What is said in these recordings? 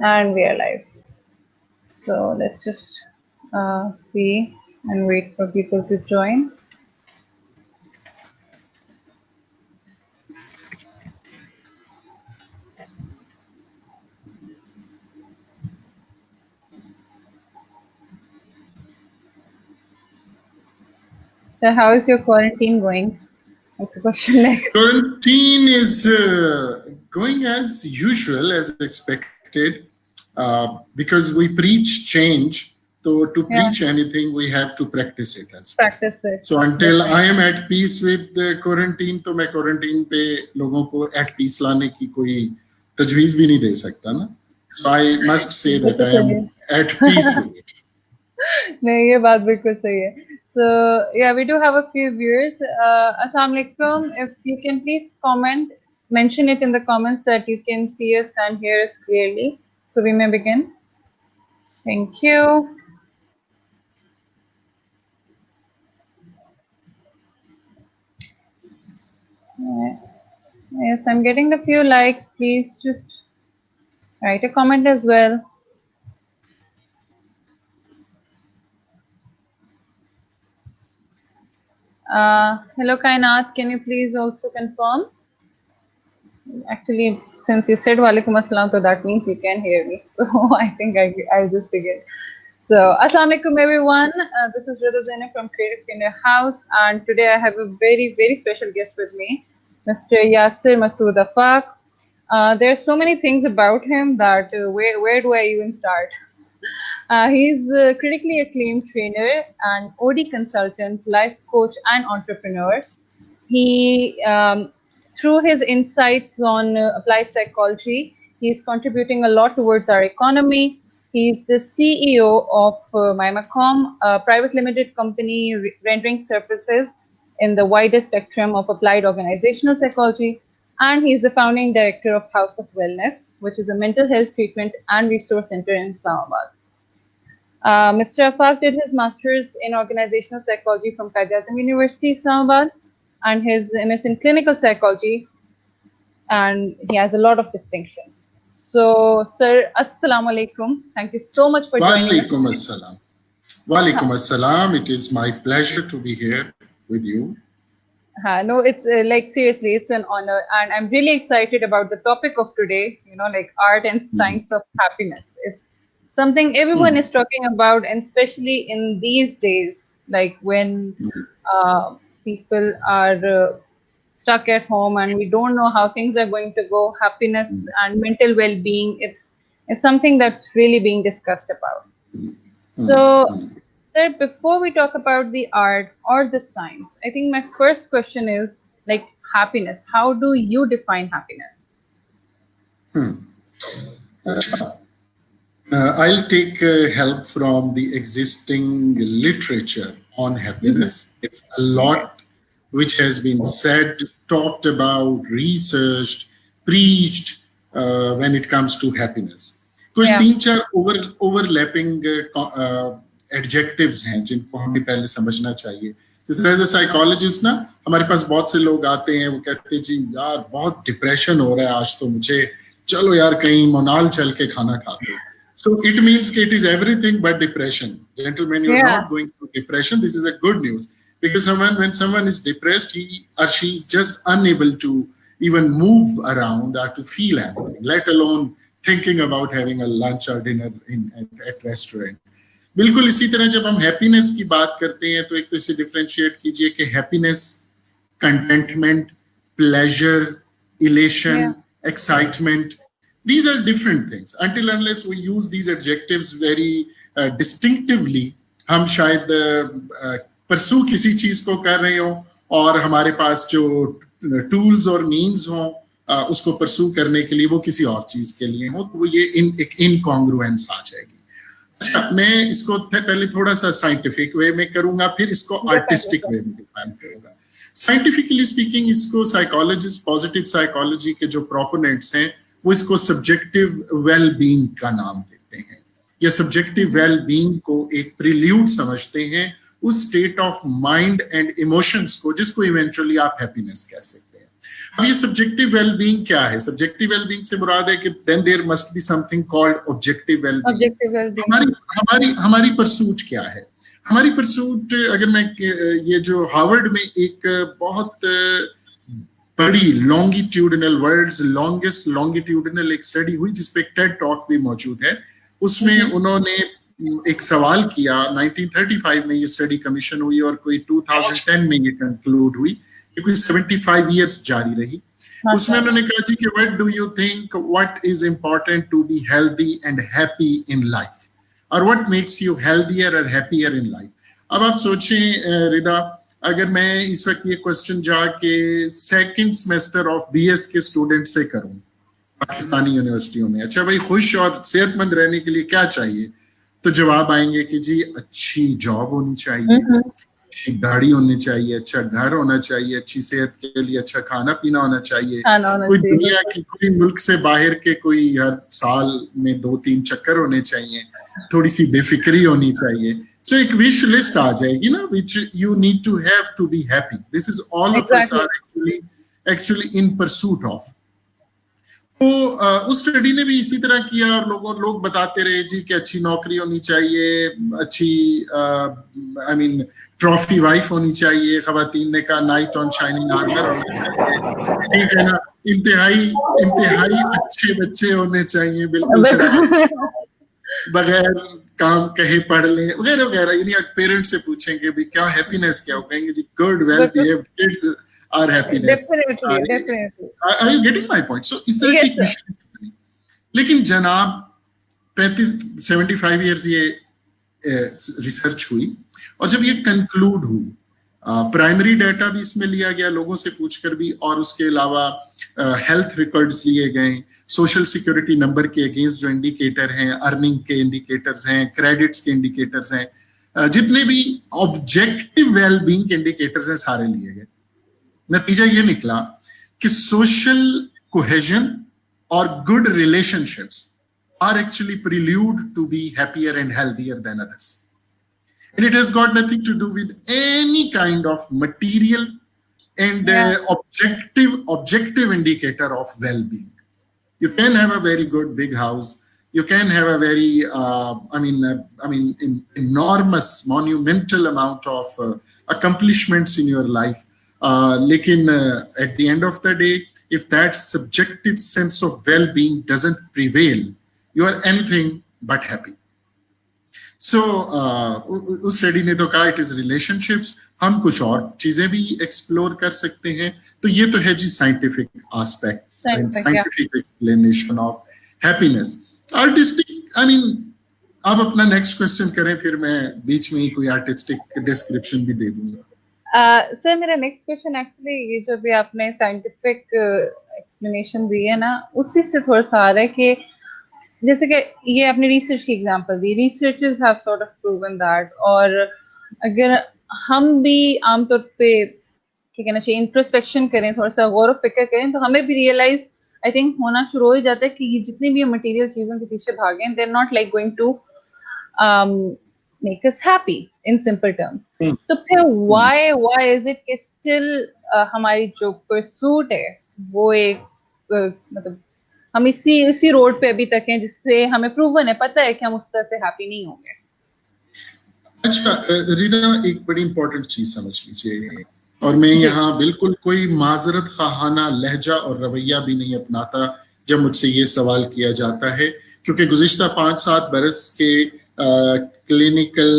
And we are live. So let's just see and wait for people to join. So how is your quarantine going? That's a question like. Quarantine is going as usual, as expected, because we preach change. So to preach anything, we have to practice it as well. Practice it. So until I am at peace with the quarantine, तो मैं quarantine पे लोगों को at peace लाने की कोई तजवीज़ भी नहीं दे सकता ना. So I must say that I am at peace with it. नहीं, ये बात बिल्कुल सही है. So yeah, we do have a few viewers. Assalamu alaikum. If you can please comment, mention it in the comments that you can see us and hear us clearly, so we may begin. Thank you. Yes, I'm getting a few likes. Please just write a comment as well. Hello, Kainat. Can you please also confirm? Actually, since you said Walaikum Assalam, so that means you can hear me. So I think I'll just begin. So, Assalamu alaikum everyone. This is Rida Zainab from Creative Kenya House, and today I have a very, very special guest with me, Mr. Yasir Masood Afaq. There are so many things about him that where do I even start? He's a critically acclaimed trainer and OD consultant, life coach, and entrepreneur. He, through his insights on applied psychology, he's contributing a lot towards our economy. He's the CEO of Mimacom, a private limited company rendering services in the widest spectrum of applied organizational psychology. And he's the founding director of House of Wellness, which is a mental health treatment and resource center in Islamabad. Mr. Afaq did his master's in organizational psychology from Qaid-e-Azam University, Islamabad, and his MS in clinical psychology, and he has a lot of distinctions. So, sir, assalamu alaikum. Thank you so much for joining us. Walaikum assalam. Walaikum assalam. It is my pleasure to be here with you. No, it's like seriously, it's an honor, and I'm really excited about the topic of today. You know, like art and science of happiness. It's something everyone is talking about, and especially in these days, like when people are stuck at home and we don't know how things are going to go. Happiness and mental well-being, it's something that's really being discussed about. So, sir, before we talk about the art or the science, I think my first question is like happiness. How do you define happiness? I'll take help from the existing literature on happiness. It's a lot which has been said, talked about, researched, preached when it comes to happiness. कुछ तीन चार overlapping adjectives हैं जिनको हमें पहले समझना चाहिए. जैसे एज ए साइकोलॉजिस्ट ना हमारे पास बहुत से लोग आते हैं, वो कहते हैं जी यार बहुत डिप्रेशन हो रहा है आज तो मुझे, चलो यार कहीं मनाल चल के खाना खाते हैं. So it means it is everything but depression. Gentlemen, you're not going through depression. This is a good news. Because when someone is depressed, he or she is just unable to even move around or to feel anything, let alone thinking about having a lunch or dinner at restaurant. बिल्कुल इसी तरह जब हम happiness की बात करते हैं तो एक तो इसे डिफरेंशिएट कीजिए कि happiness, contentment, pleasure, elation, excitement, these are different things. Until unless we use these adjectives very distinctively, हम शायद pursue किसी चीज को कर रहे हो और हमारे पास जो tools और means हो उसको pursue करने के लिए वो किसी और चीज के लिए हो, तो ये एक incongruence आ जाएगी. अच्छा, मैं इसको पहले थोड़ा सा साइंटिफिक वे में करूंगा, फिर इसको आर्टिस्टिक वे में डिफाइन करूंगा. साइंटिफिकली स्पीकिंग इसको साइकोलॉजिस्ट, पॉजिटिव साइकोलॉजी के जो प्रोपोनेंट्स हैं वो इसको सब्जेक्टिव वेल बीइंग का नाम देते हैं, या सब्जेक्टिव वेल बीइंग को एक प्रिल्यूड समझते हैं उस state of mind and emotions को जिसको इवेंचुअली आप हैप्पीनेस कह सकते हैं. अब ये सब्जेक्टिव वेलबींग क्या है? सब्जेक्टिव वेलबींग से मुराद है कि then there must be something called objective wellbeing. Objective wellbeing. हमारी हमारी हमारी परसूट क्या है? हमारी परसूट, अगर मैं ये जो हार्वर्ड में एक बहुत बड़ी लॉन्गिट्यूडिनल, वर्ल्ड्स लॉन्गेस्ट लॉन्गिट्यूडिनल एक स्टडी हुई जिसपे एक टेड टॉक भी मौजूद है, उसमें उन्होंने एक सवाल किया। 1935 में ये स्टडी कमीशन हुई और कोई 2010 में ये कंक्लूड हुई, ये कोई 75 इयर्स जारी रही। उसमें उन्होंने कहा जी कि what do you think, what is important to be healthy and happy in life, और व्हाट मेक्स यू हेल्दियर और हैप्पियर इन लाइफ। अब आप सोचें रिदा, अगर मैं इस वक्त ये क्वेश्चन जाके सेकंड सेमेस्टर ऑफ बीएस के स्टूडेंट से करूं पाकिस्तानी यूनिवर्सिटियों में, अच्छा भाई खुश और सेहतमंद रहने के लिए क्या चाहिए, तो जवाब आएंगे कि जी अच्छी जॉब होनी चाहिए, अच्छी गाड़ी होनी चाहिए, अच्छा घर होना चाहिए, अच्छी सेहत के लिए अच्छा खाना पीना होना चाहिए, कोई दुनिया की कोई मुल्क से बाहर के कोई हर साल में 2-3 चक्कर होने चाहिए, थोड़ी सी बेफिक्री होनी चाहिए। So एक विश लिस्ट आ जाएगी ना, which you need to have to be happy. This is all of us are actually in pursuit of. तो उस स्टडी ने भी इसी तरह किया और लोग बताते रहे जी कि अच्छी नौकरी होनी चाहिए, अच्छी आई मीन ट्रॉफी वाइफ होनी चाहिए, खवातीन ने कहा नाइट ऑन शाइनिंग आर्मर होना चाहिए, ठीक है ना, इंतहाई अच्छे बच्चे होने चाहिए, बिल्कुल बगैर काम कहे पढ़ लें वगैरह वगैरह। यानी पेरेंट्स से पूछेंगे भी क्या हैप्पीनेस क्या, हो कहेंगे जी good well behaved kids are happiness. Are you getting my point? So इस तरह की लेकिन जनाब 75 इयर्स ये रिसर्च हुई और जब ये कंक्लूड हुई, प्राइमरी डाटा भी इसमें लिया गया लोगों से पूछकर भी, और उसके अलावा हेल्थ रिकॉर्ड्स लिए गए, सोशल सिक्योरिटी नंबर के अगेंस्ट जो इंडिकेटर हैं, अर्निंग के इंडिकेटर्स हैं, क्रेडिट्स के इंडिकेटर्स हैं, जितने भी ऑब्जेक्टिव वेलबींग के इंडिकेटर्स हैं सारे लिए गए। नतीजा ये निकला कि सोशल कोहेजन और good relationships are actually prelude to be happier and healthier than others, and it has got nothing to do with any kind of material and objective indicator of well-being. You can have a very good big house, you can have a very enormous monumental amount of accomplishments in your life, lekin at the end of the day, if that subjective sense of well-being doesn't prevail, you are anything but happy. सो उस study ने तो कहा it is relationships, हम कुछ और चीजें भी explore कर सकते हैं। तो ये तो है जी scientific aspect, scientific explanation of happiness. Artistic, I mean आप अपना नेक्स्ट क्वेश्चन करें, फिर मैं बीच में ही कोई आर्टिस्टिक डिस्क्रिप्शन भी दे दूंगा। सर मेरा नेक्स्ट क्वेश्चन एक्चुअली ये जो भी आपने साइंटिफिक एक्सप्लेनेशन दी है ना, उसी से थोड़ा सा आ रहा है कि जैसे कि ये आपने रिसर्च की example the, researchers have sort of proven that, और अगर हम भी आमतौर पे क्या कहना चाहिए इंट्रोस्पेक्शन करें, थोड़ा सा गौर फिक्र करें, तो हमें भी रियलाइज आई थिंक होना शुरू हो जाता है कि ये जितनी भी मटेरियल चीजों के पीछे भागे, they are not like going to make us happy in simple terms. तो फिर व्हाई इज इट कि स्टिल हमारी जो परसूट है वो एक मतलब हम इसी रोड पे अभी तक हैं जिससे हमें प्रूवन है, पता है कि हम उस तरह से हैप्पी नहीं होंगे। अच्छा रिदा, एक बड़ी इंपॉर्टेंट चीज समझ लीजिए, और मैं यहाँ बिल्कुल कोई माजरत खाना लहजा और रवैया भी नहीं अपनाता जब मुझसे ये सवाल किया जाता है, क्योंकि गुज़िश्ता 5-7 बरस के क्लिनिकल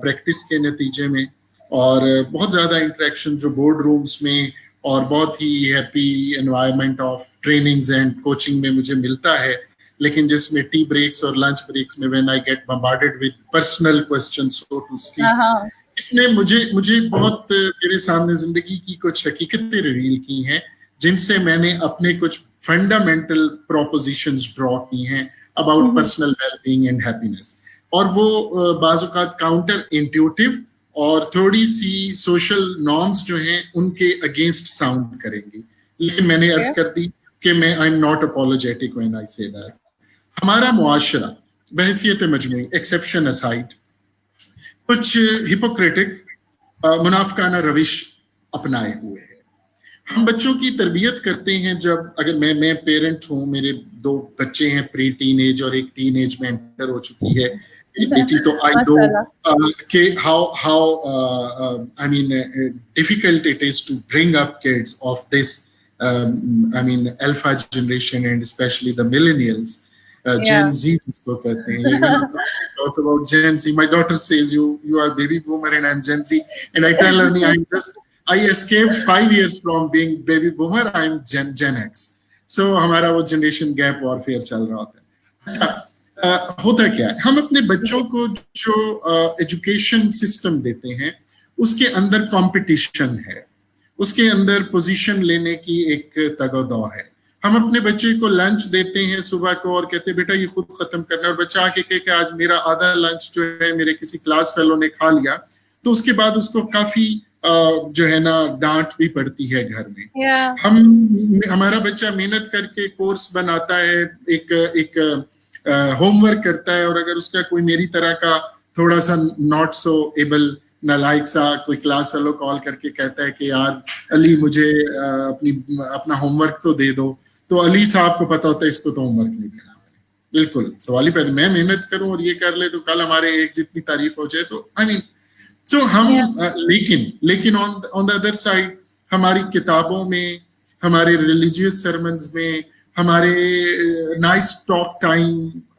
प्रैक्टिस के नतीजे में और बहुत ज़्यादा इंटरेक्शन जो बोर्ड रूम्स में और बहुत ही happy environment of trainings and coaching में मुझे मिलता है, लेकिन जिसमें टी ब्रेक्स और लंच ब्रेक्स में when I get bombarded with personal questions so to speak, इसने मुझे बहुत मेरे सामने जिंदगी की कुछ हकीकतें रिवील की हैं जिनसे मैंने अपने कुछ फंडामेंटल प्रोपोजिशंस ड्रॉ की हैं about personal wellbeing and happiness, और वो बाज़ औक़ात काउंटर इंट्यूटिव और थोड़ी सी सोशल नॉर्म्स जो हैं उनके अगेंस्ट साउंड करेंगी, लेकिन मैंने अर्ज कर दी कि मैं आई am not apologetic when I say that. हमारा मुआशरा बहसियत मजमूई एक्सेप्शन असाइड कुछ हिपोक्रेटिक मुनाफिकाना रविश अपनाए हुए है, हम बच्चों की तरबियत करते हैं जब, अगर मैं पेरेंट हूँ, मेरे 2 बच्चे हैं प्री टीन एज और एक टीन एज में एंटर हो चुकी है मेरी बेटी, तो आई नो माशाल्लाह। कि how I mean difficult it is to bring up kids of this I mean alpha generation and specially the millennials, या Gen Z जिसको कहते हैं. When we talk about Gen Z, my daughter says you are baby boomer and I'm Gen Z, and I tell her I escaped 5 years from being baby boomer. I'm Gen X. So हमारा वो generation gap warfare चल रहा होता है. अच्छा, होता क्या है, हम अपने बच्चों को जो एजुकेशन सिस्टम देते हैं उसके अंदर कंपटीशन है, उसके अंदर पोजीशन लेने की एक तगदौ है. हम अपने बच्चे को लंच देते हैं सुबह को और कहते हैं बेटा ये खुद खत्म करना, और बच्चा आके कहे कि आज मेरा आधा लंच जो है मेरे किसी क्लास फेलो ने खा लिया, तो उसके बाद उसको काफी जो है ना डांट भी पड़ती है घर में. हमारा बच्चा मेहनत करके कोर्स बनाता है, एक एक होमवर्क करता है, और अगर उसका कोई मेरी तरह का थोड़ा सा नॉट सो एबल नालायक सा कोई क्लास फेलो कॉल करके कहता है कि यार अली मुझे अपना होमवर्क तो दे दो, तो अली साहब को पता होता है इसको तो होमवर्क नहीं देना. बिल्कुल सवाल ही पैदा, मैं मेहनत करूं और ये कर ले तो कल हमारे एक जितनी तारीफ हो जाए, तो आई मीन सो हम लेकिन ऑन द अदर साइड हमारी किताबों में, हमारे रिलीजियस सरमन्स में, हमारे नाइस टॉक टाइम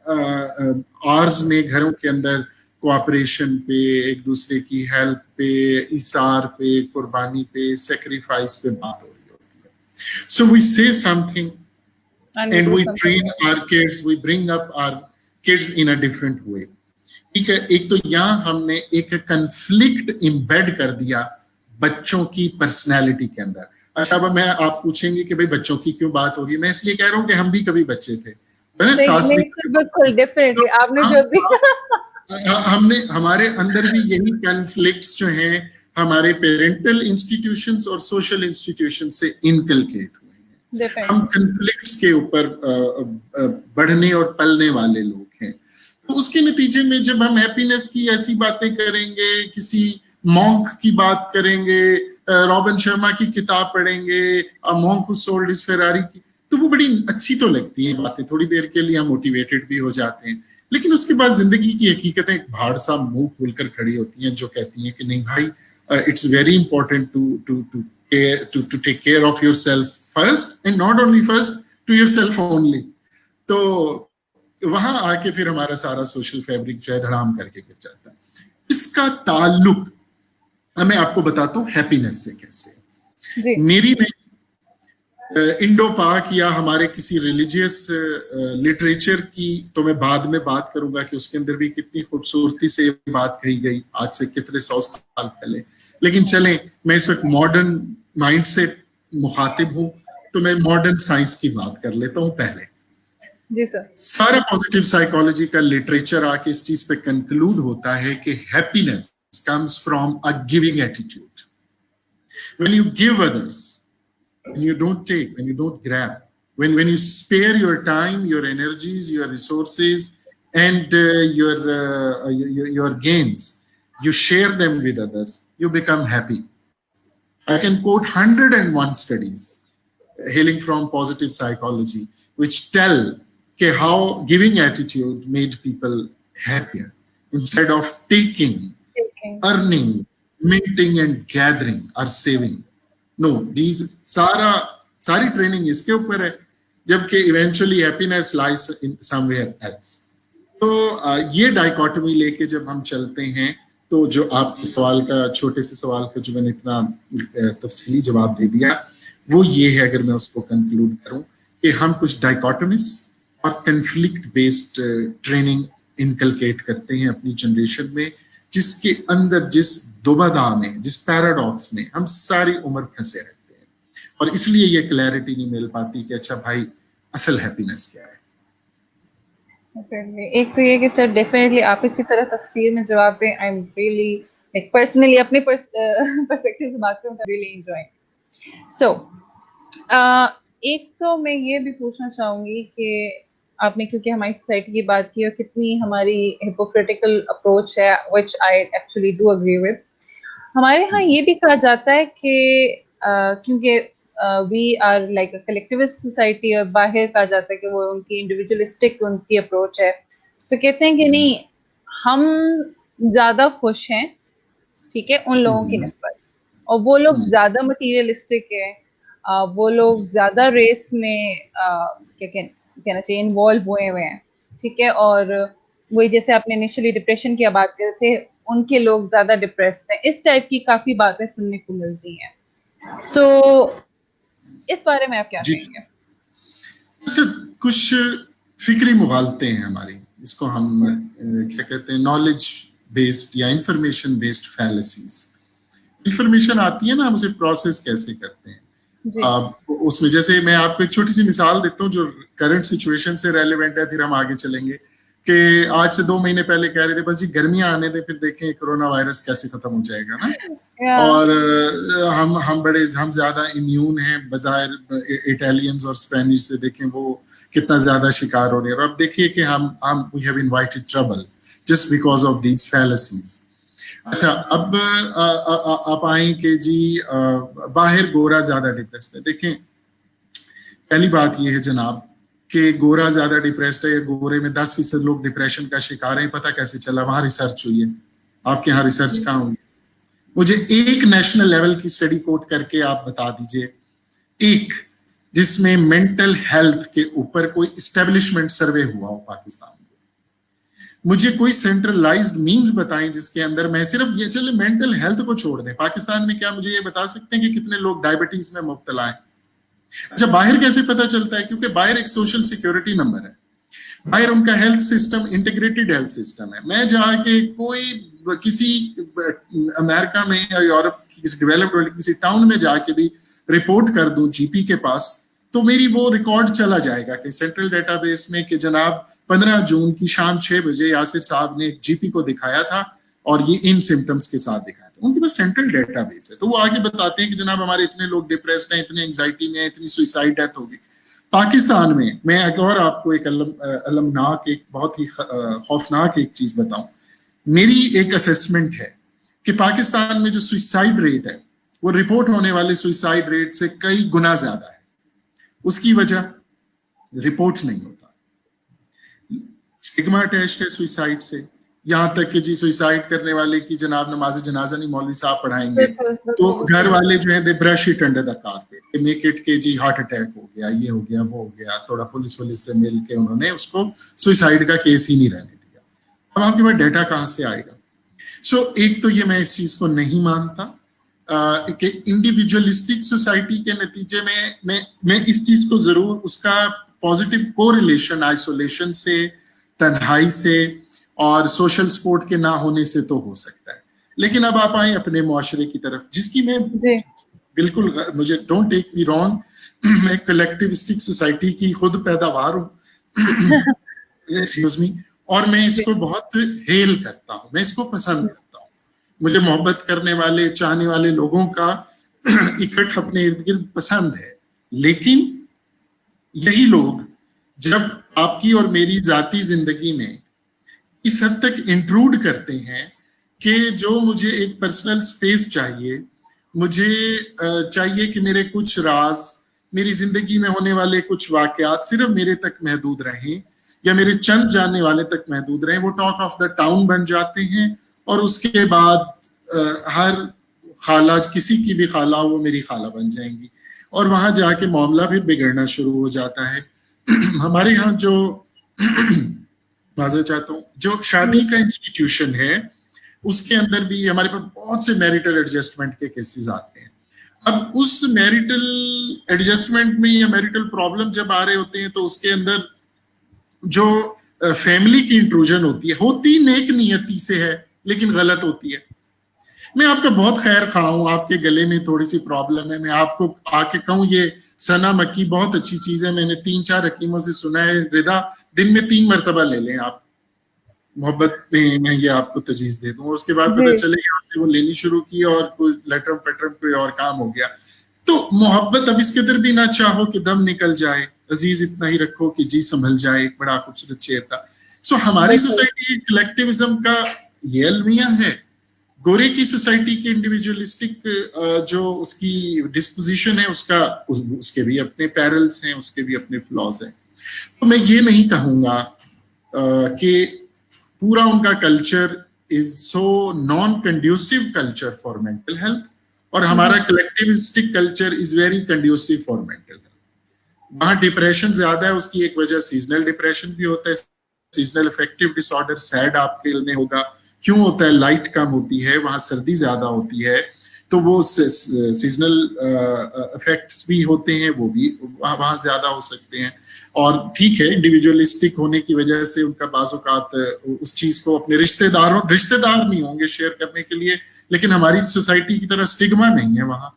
आवर्स में घरों के अंदर कोऑपरेशन पे, एक दूसरे की हेल्प पे, इसार पे, कुर्बानी पे, सेक्रीफाइस पे बात हो रही होती है. So we say something and we train our kids, we bring up our kids in a different way. ठीक है, एक तो यहाँ हमने एक कंफ्लिक्ट इम्बेड कर दिया बच्चों की पर्सनैलिटी के अंदर. अच्छा, अब मैं आप पूछेंगे कि भाई बच्चों की क्यों बात हो रही है, मैं इसलिए कह रहा हूँ कि हम भी कभी बच्चे थे. बिल्कुल डेफिनेटली आपने जो भी हमने हमारे अंदर भी यही कॉन्फ्लिक्ट्स जो हैं हमारे पेरेंटल इंस्टीट्यूशंस और सोशल इंस्टीट्यूशंस से इनकलकेट हुए हैं. हम कॉन्फ्लिक्ट्स के ऊपर बढ़ने और पलने वाले लोग हैं. तो उसके नतीजे में जब हम हैप्पीनेस की ऐसी बातें करेंगे, किसी मॉन्क की बात करेंगे, रॉबिन शर्मा की किताब पढ़ेंगे, monk who sold his Ferrari की, तो वो बड़ी अच्छी तो लगती हैं बातें, थोड़ी देर के लिए हम मोटिवेटेड भी हो जाते हैं, लेकिन उसके बाद जिंदगी की हकीकतें एक भाड़ सा मुंह खोलकर खड़ी होती हैं जो कहती हैं कि नहीं भाई, it's very important to take care of yourself first, and not only first to yourself only. तो वहां आके फिर हमारा सारा सोशल फैब्रिक जो है धड़ाम करके गिर जाता है. इसका ताल्लुक मैं आपको बताता हूँ हैप्पीनेस से कैसे. मेरी इंडो पाक या हमारे किसी रिलीजियस लिटरेचर की तो मैं बाद में बात करूंगा कि उसके अंदर भी कितनी खूबसूरती से बात कही गई आज से कितने 100 साल पहले. लेकिन चलें, मैं इस वक्त मॉडर्न माइंड से मुखातिब हूं, तो मैं मॉडर्न साइंस की बात कर लेता हूं पहले. जी सर. सारा पॉजिटिव साइकोलॉजी का लिटरेचर आके इस चीज पे कंक्लूड होता है कि happiness comes from a giving attitude. When you give others, when you don't take, when you don't grab, when you spare your time, your energies, your resources, and your gains, you share them with others, you become happy. I can quote 101 studies hailing from positive psychology which tell how giving attitude made people happier instead of taking, earning, minting and gathering or saving. Know these सारी training इसके ऊपर है, जबकि eventually happiness lies in somewhere else. तो ये dichotomy लेके जब हम चलते हैं, तो जो आपके सवाल का, छोटे से सवाल का जो मैंने इतना तफसीली जवाब दे दिया, वो ये है, अगर मैं उसको कंक्लूड करूं, कि हम कुछ डाइकोटमिस और कंफ्लिक्ट बेस्ड ट्रेनिंग इनकलकेट करते हैं अपनी जनरेशन में, जिसके अंदर, जिस दुबदा में, जिस पैराडॉक्स में हम सारी उम्र फंसे रहते हैं, और इसलिए ये क्लैरिटी नहीं मिल पाती कि अच्छा भाई असल हैप्पीनेस क्या है. एक तो ये कि सर डेफिनेटली आप इसी तरह तफसीर में जवाब दें. I am really like personally अपने पर्सपेक्टिव से बात करूं तो रियली एंजॉयिंग. सो एक तो मैं ये भी पूछना चाहूंगी कि आपने, क्योंकि हमारी सोसाइटी की बात की और कितनी हमारी हिपोक्रिटिकल अप्रोच है, which I actually do agree with. हमारे यहाँ ये भी कहा जाता है कि क्योंकि we are like a collectivist society, और बाहर कहा जाता है कि वो उनकी इंडिविजुअलिस्टिक उनकी अप्रोच है। तो कहते हैं कि नहीं, हम ज्यादा खुश हैं, ठीक है, उन लोगों की नस्बत, और वो लोग ज्यादा मटीरियलिस्टिक है, वो लोग ज्यादा रेस में कहना चाहिए इन्वॉल्व हुए हुए हैं, ठीक है। और वही जैसे आपने इनिशियली डिप्रेशन की बात कर रहे थे, उनके लोग ज्यादा डिप्रेस्ड हैं, इस टाइप की काफी बातें सुनने को मिलती हैं। तो इस बारे में आप क्या जी, कहेंगे? तो कुछ फिक्री मुगालते हैं हमारी, इसको हम क्या कहते हैं, नॉलेज बेस्ड या इंफॉर्मेशन बेस्ड फैलेसीज। इंफॉर्मेशन आती है ना, हम उसे प्रोसेस कैसे करते हैं। उसमें जैसे मैं आपको एक छोटी सी मिसाल देता हूँ जो करंट सिचुएशन से रेलेवेंट है, फिर हम आगे चलेंगे। कि आज से 2 महीने पहले कह रहे थे बस जी गर्मियां आने दे, फिर देखें कोरोना वायरस कैसे खत्म हो जाएगा ना। और हम ज्यादा इम्यून हैं बजाय इटालियंस और स्पेनिश से, देखें वो कितना ज्यादा शिकार हो रहे हैं। और अब देखिए कि हम we have invited trouble just because of these fallacies. अच्छा, अब आप आए कि जी बाहर गोरा ज्यादा डिप्रेस्ड है। देखें, पहली बात यह है जनाब कि गोरा ज्यादा डिप्रेस्ड है, गोरे में 10% लोग डिप्रेशन का शिकार हैं। पता कैसे चला? वहां रिसर्च हुई है। आपके यहाँ रिसर्च कहाँ हुई? मुझे एक नेशनल लेवल की स्टडी कोट करके आप बता दीजिए, एक जिसमें मेंटल हेल्थ के ऊपर कोई इस्टेब्लिशमेंट सर्वे हुआ हो पाकिस्तान में। मुझे कोई सेंट्रलाइज्ड मीन्स बताएं जिसके अंदर मैं सिर्फ ये, चले मेंटल हेल्थ को छोड़ दें, पाकिस्तान में क्या मुझे ये बता सकते हैं कि कितने लोग डायबिटीज में मुब्तला हैं? अच्छा, बाहर कैसे पता चलता है? क्योंकि बाहर एक सोशल सिक्योरिटी नंबर है, बाहर उनका health system integrated health system है। मैं जाके कोई किसी अमेरिका में या यूरोप की किसी डेवलप्ड वर्ल्ड किसी टाउन में जाके भी रिपोर्ट कर दूं जीपी के पास, तो मेरी वो रिकॉर्ड चला जाएगा कि सेंट्रल डेटाबेस में कि जनाब 15 जून की शाम 6 बजे यासिर साहब ने एक जीपी को दिखाया था और ये इन सिम्टम्स के साथ दिखाया था। उनके पास सेंट्रल डेटाबेस है, तो वो आगे बताते हैं कि जनाब हमारे इतने लोग डिप्रेस्ड हैं, इतने एंग्जाइटी में हैं, इतनी सुसाइड डेथ होगी। पाकिस्तान में मैं एक और आपको एक अलमनाक, एक बहुत ही खौफनाक एक चीज बताऊं। मेरी एक असेसमेंट है कि पाकिस्तान में जो सुसाइड रेट है वो रिपोर्ट होने वाले सुसाइड रेट से कई गुना ज्यादा है। उसकी वजह रिपोर्ट्स नहीं होता, स्टिग्मा अटैच्ड है सुसाइड से। यहां तक कि जी सुसाइड करने वाले की जनाब नमाज जनाजा नहीं मौलवी साहब पढ़ाएंगे, तो घर वाले जो है they brush it under the carpet, make it के जी हार्ट अटैक हो गया, ये हो गया, वो हो गया। थोड़ा पुलिस से मिल के उन्होंने उसको सुसाइड का केस ही नहीं रहने दिया। अब आपके पास डेटा कहां से आएगा? एक तो ये मैं इस चीज को नहीं मानता कि इंडिविजुअलिस्टिक सोसाइटी के नतीजे में मैं इस चीज को जरूर उसका पॉजिटिव कोरिलेशन आइसोलेशन से, तन्हाई से और सोशल सपोर्ट के ना होने से तो हो सकता है। लेकिन अब आप आए अपने मुआशरे की तरफ, जिसकी मैं बिल्कुल, मुझे डोंट टेक मी रॉन्ग, मैं कलेक्टिविस्टिक सोसाइटी की खुद पैदावार हूँ एक्सक्यूज मी, और मैं इसको बहुत हेल करता हूँ, मैं इसको पसंद करता हूँ। मुझे मोहब्बत करने वाले, चाहने वाले लोगों का इकट्ठ अपने इर्द गिर्द पसंद है। लेकिन यही लोग जब आपकी और मेरी जाती जिंदगी में इस हद तक इंट्रूड करते हैं कि जो मुझे एक पर्सनल स्पेस चाहिए, मुझे चाहिए कि मेरे कुछ राज, मेरी जिंदगी में होने वाले कुछ वाकयात सिर्फ मेरे तक महदूद रहें या मेरे चंद जानने वाले तक महदूद रहें, वो टॉक ऑफ द टाउन बन जाते हैं। और उसके बाद हर खाला, किसी की भी खाला वो मेरी खाला बन जाएंगी, और वहां जाके मामला फिर बिगड़ना शुरू हो जाता है। हमारे यहाँ जो माजूर चाहता हूँ, जो शादी का इंस्टीट्यूशन है उसके अंदर भी हमारे पास बहुत से मैरिटल एडजस्टमेंट के केसेस आते हैं। अब उस मैरिटल एडजस्टमेंट में या मैरिटल प्रॉब्लम जब आ रहे होते हैं तो उसके अंदर जो फैमिली की इंट्रूजन होती नेक नियति से है लेकिन गलत होती है। मैं आपका बहुत खैर खा हूं, आपके गले में थोड़ी सी प्रॉब्लम है, मैं आपको आके कहूं ये सना मक्की बहुत अच्छी चीज है, मैंने 3-4 हकीमों से सुना है रिदा दिन में 3 मरतबा ले लें आप, मोहब्बत में मैं ये आपको तजवीज दे दूं। और उसके बाद पता चलेगा आपने वो लेनी शुरू की और कोई लटरम पटरम कोई और काम हो गया। तो मोहब्बत अब इस कदर भी ना चाहो कि दम निकल जाए, अजीज इतना ही रखो कि जी संभल जाए, एक बड़ा खूबसूरत शेर था। हमारी सोसाइटी कलेक्टिविज्म का ये अलमिया है गोरे की सोसाइटी के इंडिविजुअलिस्टिक जो उसकी डिस्पोजिशन है उसके भी अपने पैरल्स हैं, उसके भी अपने फ्लॉज हैं। तो मैं ये नहीं कहूंगा कि पूरा उनका culture is so non conducive culture for mental health, और हमारा collectivistic culture is very conducive for mental health. वहां डिप्रेशन ज्यादा है, उसकी एक वजह सीजनल डिप्रेशन भी होता है, सीजनल अफेक्टिव डिसऑर्डर, सैड आपके में होगा। क्यों होता है? लाइट कम होती है, वहां सर्दी ज्यादा होती है, तो वो सीजनल इफेक्ट्स भी होते हैं, वो भी वहां ज्यादा हो सकते हैं। और ठीक है, इंडिविजुअलिस्टिक होने की वजह से उनका बाज़-औक़ात उस चीज को अपने रिश्तेदार नहीं होंगे शेयर करने के लिए, लेकिन हमारी सोसाइटी की तरह स्टिग्मा नहीं है वहां।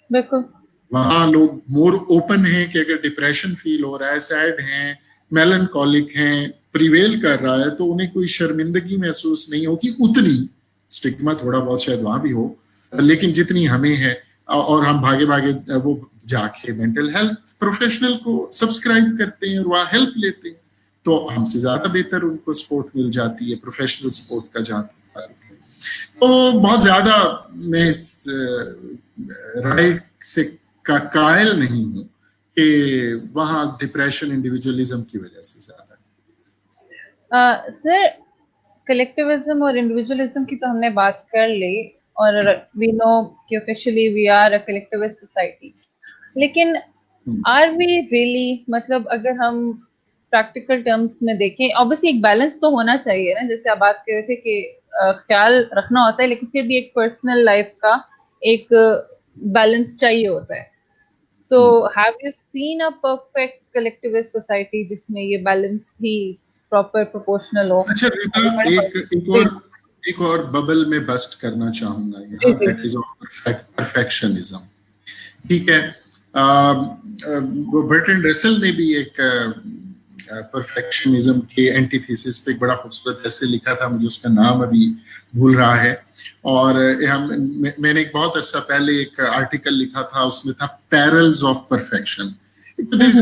बिल्कुल, वहां लोग मोर ओपन हैं कि अगर डिप्रेशन फील हो रहा है, सैड हैं, मेलनकॉलिक हैं, प्रिवेल कर रहा है, तो उन्हें कोई शर्मिंदगी महसूस नहीं होगी उतनी। स्टिग्मा थोड़ा बहुत शायद वहां भी हो, लेकिन जितनी हमें है। और हम भागे भागे वो जाके मेंटल हेल्थ प्रोफेशनल को सब्सक्राइब करते हैं और वहाँ हेल्प लेते हैं, तो हमसे ज्यादा बेहतर उनको सपोर्ट मिल जाती है, प्रोफेशनल सपोर्ट का जहाँ तक। तो बहुत ज्यादा मैं इस राय से का कायल नहीं हूं कि वहां डिप्रेशन इंडिविजुअलिज्म की वजह से ज्यादा। सर, कलेक्टिविज्म और इंडिविजुअलिज्म की तो हमने बात कर ली, और वी नो कि officially we are a collectivist society, लेकिन आर वी रियली, मतलब अगर हम प्रैक्टिकल टर्म्स में देखें, ऑब्वियसली एक बैलेंस तो होना चाहिए ना, जैसे आप बात कर रहे थे कि ख्याल रखना होता है, लेकिन फिर भी एक पर्सनल लाइफ का एक बैलेंस चाहिए होता है। तो have you seen a perfect collectivist society जिसमें ये बैलेंस भी प्रॉपर प्रोपोर्शनल हो? अच्छा रीता, एक और बबल में बस्ट करना चाहूंगा यहाँ, दैट इज परफेक्शनिज्म। ठीक है, वो बर्ट्रैंड रसेल ने भी एक परफेक्शनिज्म के एंटीथेसिस पे एक बड़ा खूबसूरत ऐसे लिखा था, मुझे उसका नाम अभी भूल रहा है। और मैंने एक बहुत अर्सा पहले एक आर्टिकल लिखा था, उसमें था perils of perfection. There is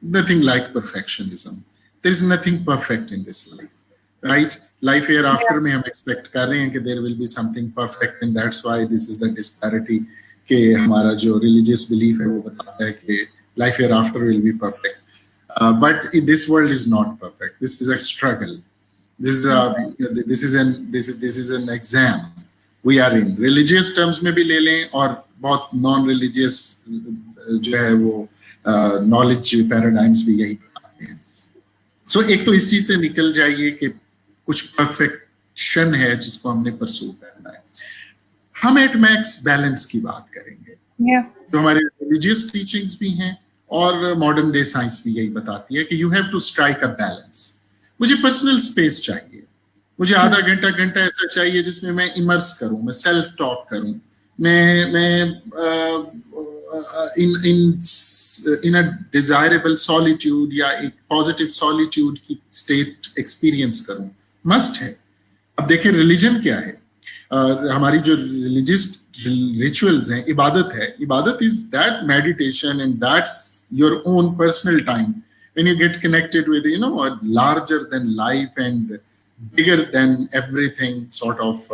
nothing like perfectionism, there is nothing perfect in this life, right? Life hereafter में हम एक्सपेक्ट कर रहे हैं कि there will be something perfect, and that's why this is the disparity कि हमारा जो religious belief है वो बताता है कि life here after will be perfect, but this world is not perfect. This is a struggle. This is an exam we are in. Religious terms में भी ले लें और बहुत नॉन रिलीजियस जो है वो नॉलेज पैराडाइम्स भी यही बताते हैं। सो एक तो इस चीज से निकल जाइए कि कुछ परफेक्शन है जिसको हमने परसू करना है। हम एट मैक्स बैलेंस की बात करेंगे, तो हमारे रिलीजियस टीचिंग्स भी हैं और मॉडर्न डे साइंस भी यही बताती है कि you have to strike a balance. मुझे पर्सनल स्पेस चाहिए, मुझे आधा घंटा ऐसा चाहिए जिसमें मैं इमर्स करूं, मैं सेल्फ टॉक करूं, मैं इन अ डिजायरेबल सॉलिट्यूड या एक पॉजिटिव सॉलिट्यूड की स्टेट एक्सपीरियंस करूं, मस्ट है। अब देखिए रिलीजन क्या है, हमारी जो रिलीजियस रिचुअल्स हैं, इबादत है। इबादत is that meditation and that's your own personal time when you get connected with a larger than life and bigger than everything sort of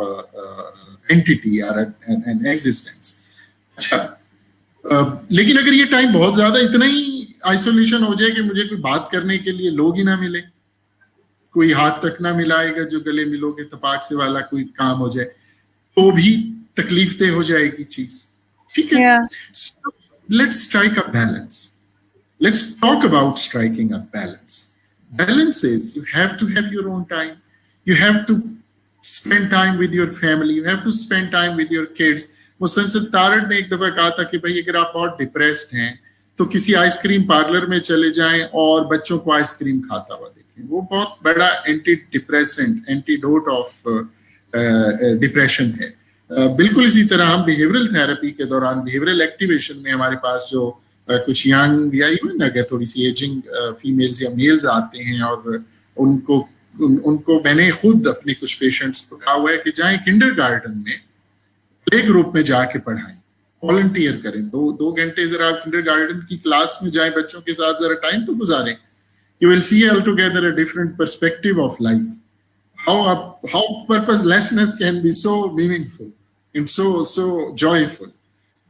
entity or an existence. अच्छा, लेकिन अगर ये टाइम बहुत ज्यादा इतना ही आइसोलेशन हो जाए कि मुझे कोई बात करने के लिए लोग ही ना मिले, कोई हाथ तक ना मिलाएगा जो गले मिलोगे तपाक से वाला कोई काम हो जाए, तो भी तकलीफ दे हो जाएगी चीज। ठीक है, let's strike a balance. Let's talk about striking a balance. Balance is you have to have your own time. You have to spend time with your family. You have to spend time with your kids. Mustansar Tarar ने एक दफा कहा था कि भाई अगर आप बहुत डिप्रेस्ड हैं तो किसी आइसक्रीम पार्लर में चले जाएं और बच्चों को आइसक्रीम खाता हुआ देखें। वो बहुत बड़ा anti depressant, antidote of depression है। बिल्कुल इसी तरह हम बिहेवियरल थेरेपी के दौरान, बिहेवियरल एक्टिवेशन में हमारे पास जो कुछ यंग या इवन अगर थोड़ी सी एजिंग फीमेल्स या मेल्स आते हैं और उनको मैंने खुद अपने कुछ पेशेंट्स को कहा हुआ है कि जाएं किंडरगार्टन में, प्ले ग्रुप में जाके पढ़ाएं, वॉलंटियर करें, दो घंटे जरा किंडरगार्टन की क्लास में जाएं, बच्चों के साथ जरा टाइम तो गुजारें। You will see all together a different perspective of life. how purposelessness can be so meaningful and so joyful.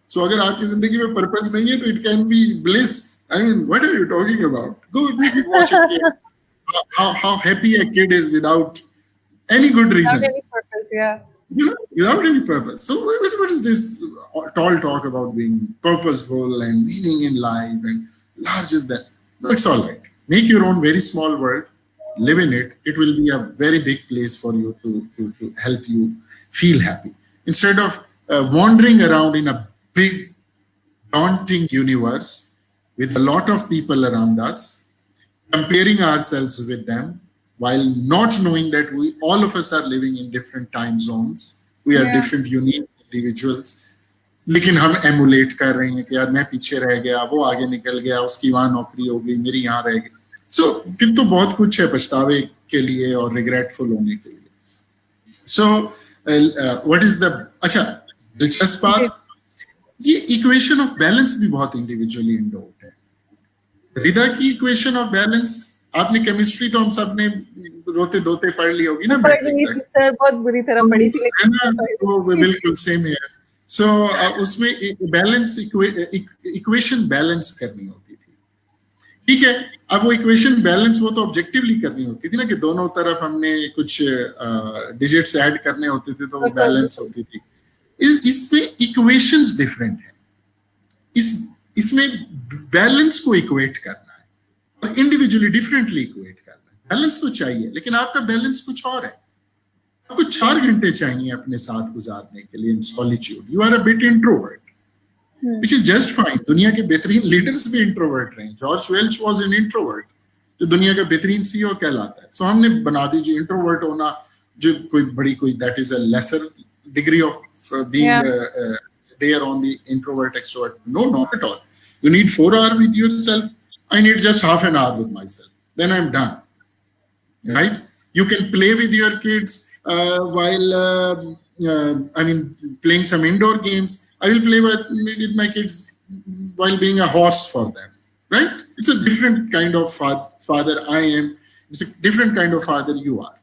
So अगर आपकी जिंदगी में purpose नहीं है तो it can be bliss. I mean, what are you talking about? Go watch a kid. How happy a kid is without any good reason. Without any purpose, yeah. Without any purpose. So what is this tall talk about being purposeful and meaning in life and larger than? No, it's all right. Make your own very small world, live in it. It will be a very big place for you to help you feel happy. Instead of wandering around in a big, daunting universe with a lot of people around us, comparing ourselves with them, while not knowing that all of us are living in different time zones. We are different, unique individuals. लेकिन हम emulate कर रहे हैं कि यार मैं पीछे रह गया, वो आगे निकल गया, उसकी वहाँ नौकरी हो गई, मेरी यहाँ रह गई. So फिर तो बहुत कुछ है पछतावे के लिए और regretful होने के लिए. So what is the अच्छा दिलचस्प बात, ये equation of balance भी बहुत individually endowed है. रिदा की equation of balance, आपने केमिस्ट्री तो हम सब ने रोते धोते पढ़ ली होगी ना. सर बहुत बुरी तरह पढ़ी थी, वो बिल्कुल सेम है. सो उसमें बैलेंस इक्वेशन बैलेंस करनी होती थी. ठीक है, अब वो इक्वेशन बैलेंस वो तो ऑब्जेक्टिवली करनी होती थी ना, कि दोनों तरफ हमने कुछ डिजिट्स ऐड करने होते थे तो वो बैलेंस होती थी. इसमें इक्वेशंस डिफरेंट है. इसमें बैलेंस को इक्वेट करना और इंडिविजुअली डिफरेंटली इक्वेट करना है. बैलेंस तो चाहिए, लेकिन आपका बैलेंस कुछ और है. आपको 4 घंटे चाहिए अपने साथ गुजारने के लिए in solitude. You are a bit introvert, which is just fine. दुनिया के बेहतरीन लीडर्स भी इंट्रोवर्ट रहे. George Welch was an introvert, जो दुनिया का बेहतरीन सीईओ कहलाता है. सो हमने बना दी जो इंट्रोवर्ट होना जो कोई that is a lesser degree of being there on the introvert extrovert. No, not at all. You need 4 hours with yourself. I need just half an hour with myself. Then I'm done. Right? You can play with your kids while, playing some indoor games. I will play with my kids while being a horse for them. Right? It's a different kind of father I am. It's a different kind of father you are.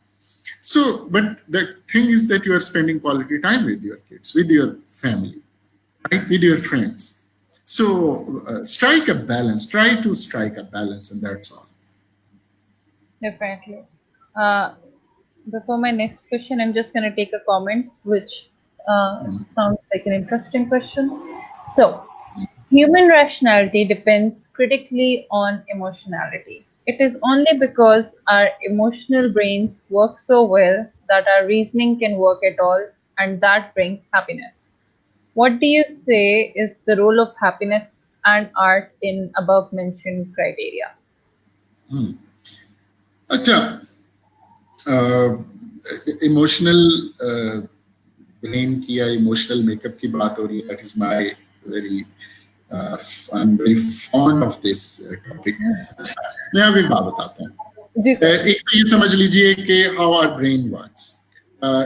So, but the thing is that you are spending quality time with your kids, with your family, right? With your friends. So strike a balance. Try to strike a balance, and that's all. Definitely. Before my next question, I'm just going to take a comment, which sounds like an interesting question. So, human rationality depends critically on emotionality. It is only because our emotional brains work so well that our reasoning can work at all, and that brings happiness. What do you say is the role of happiness and art in above mentioned criteria? अच्छा, emotional brain की या emotional makeup की बात हो रही है. That is my very I am very fond of this topic. मैं अभी बात बताता हूँ. एक तो ये समझ लीजिए कि how our brain works.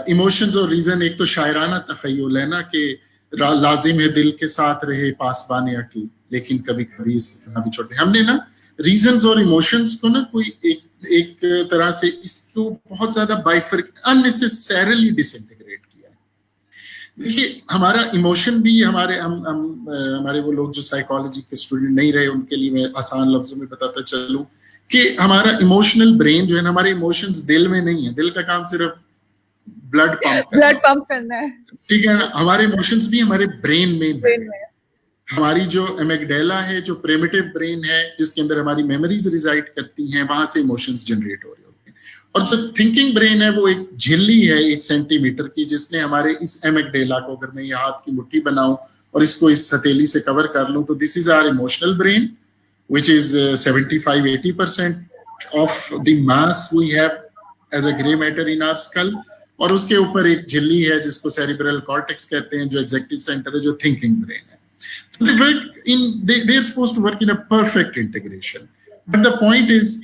Emotions और रीजन एक तो शायराना तखय्युल है ना, कि लाजिम है दिल के साथ रहे पासबान अक्ल, लेकिन कभी कभी इतना भी छोड़ते. हमने ना रीजंस और इमोशंस को ना कोई एक तरह से इसको बहुत ज्यादा बाइफर्केट, अननेसेसरीली डिसइंटीग्रेट किया है. देखिए, हमारा इमोशन भी हमारे वो लोग जो साइकोलॉजी के स्टूडेंट नहीं रहे उनके लिए मैं आसान लफ्जों में बताता चलूं कि हमारा इमोशनल ब्रेन जो है, हमारे इमोशंस दिल में नहीं है. दिल का काम सिर्फ ब्लड पंप करना है. ठीक है ना. हमारे इमोशंस भी हमारे ब्रेन में. हमारी जो एमिगडाला है, जो प्रिमिटिव ब्रेन है, जिसके अंदर हमारी मेमोरीज रिजाइड करती हैं, वहां से इमोशंस जनरेट हो रहे होते हैं. और जो थिंकिंग ब्रेन है वो एक झिल्ली है 1 सेंटीमीटर की, जिसने हमारे इस एमिगडाला को, अगर मैं ये हाथ की मुट्ठी बनाऊं और इसको इस हथेली से कवर कर लूं, तो this is our emotional brain, which is 75-80% of the mass we have as a grey matter in our skull. और उसके ऊपर एक झिल्ली है जिसको सेरिब्रल कॉर्टेक्स कहते हैं, जो एग्जीक्यूटिव सेंटर है, जो थिंकिंग ब्रेन है. So they are supposed to work in a perfect integration. But the point is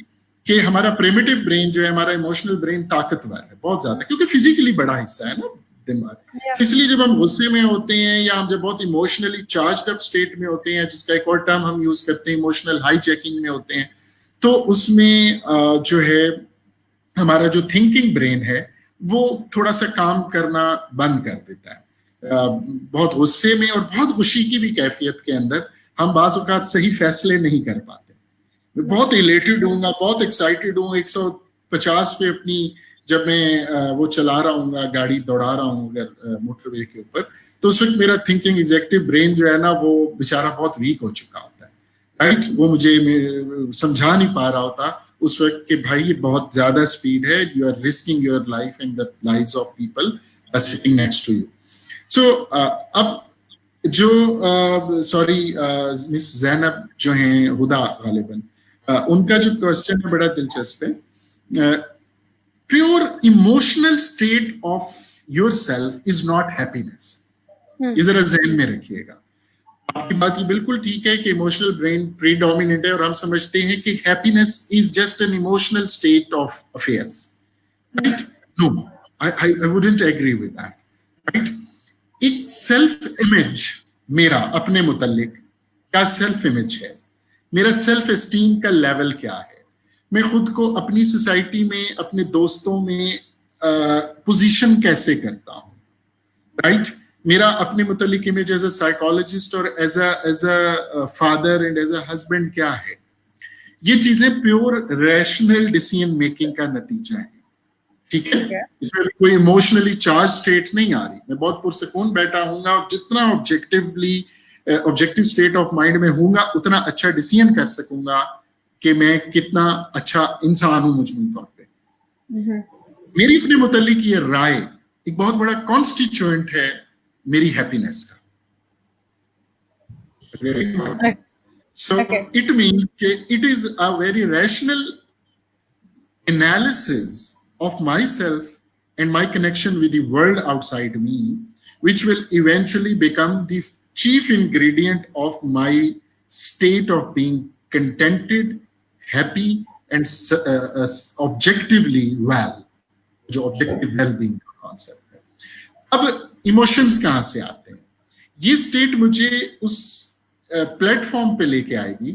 कि हमारा प्रिमिटिव ब्रेन जो है, हमारा इमोशनल ब्रेन ताकतवर है बहुत ज्यादा, क्योंकि फिजिकली बड़ा हिस्सा है ना दिमाग. इसलिए जब हम गुस्से में होते हैं या हम जब बहुत इमोशनली चार्ज्ड अप स्टेट में होते हैं, जिसका एक और टर्म हम यूज करते हैं इमोशनल हाईजैकिंग में होते हैं, तो उसमें जो है हमारा जो थिंकिंग ब्रेन है वो थोड़ा सा काम करना बंद कर देता है। बहुत गुस्से में और बहुत खुशी की भी कैफियत के अंदर हम बाज़ औक़ात सही फैसले नहीं कर पाते। मैं बहुत इलेटेड हूँ, बहुत एक्साइटेड हूँ, 150 पे अपनी जब मैं वो चला रहा हूँ, गाड़ी दौड़ा रहा हूँ अगर मोटरवे के ऊपर, तो उस वक्त मेरा थिंकिंग एग्जीक्यूटिव ब्रेन जो है ना, वो बेचारा बहुत वीक हो चुका होता है, राइट। वो मुझे समझा नहीं पा रहा होता उस वक्त कि भाई ये बहुत ज्यादा स्पीड है, you are risking your life and the lives of people sitting next to you. So अब जो सॉरी मिस ज़ैनब जो हैं हुदा गालिबन, उनका जो क्वेश्चन है बड़ा दिलचस्प है। Pure emotional state of your self is not happiness. ये जरा ज़हन में रखिएगा। आपकी बात ये बिल्कुल ठीक है कि इमोशनल ब्रेन प्रीडोमिनेंट है और हम समझते हैं कि happiness is just an emotional state of affairs, right? No, I wouldn't agree with that, right? एक सेल्फ इमेज मेरा अपने मुतल्लिक क्या सेल्फ इमेज है, मेरा सेल्फ एस्टीम का लेवल क्या है, मैं खुद को अपनी सोसाइटी में, अपने दोस्तों में पोजीशन कैसे करता हूँ, राइट? मेरा अपने मुतल्लिक इमेज एज अ साइकोलॉजिस्ट और as a father and as a husband क्या है। ये चीजें प्योर रैशनल डिसीजन मेकिंग का नतीजा है, ठीक है? इसमें कोई इमोशनली चार्ज स्टेट नहीं आ रही। मैं बहुत पुरसकून बैठा हूँगा और जितना ऑब्जेक्टिव स्टेट ऑफ माइंड में हूँगा उतना अच्छा डिसीजन कर सकूंगा कि मैं कितना अच्छा इंसान हूँ मजमूई तौर पे। मेरी अपने मुतल्लिक ये राय एक बहुत बड़ा कॉन्स्टिट्यूएंट है मेरी हैप्पीनेस का। So it means that it is a very rational analysis of myself and my connection with the world outside me, which will eventually become the chief ingredient of my state of being contented, happy, and objectively well. जो objective well-being का concept है। अब emotions कहाँ से आते हैं? ये state मुझे उस प्लेटफॉर्म पे लेके आएगी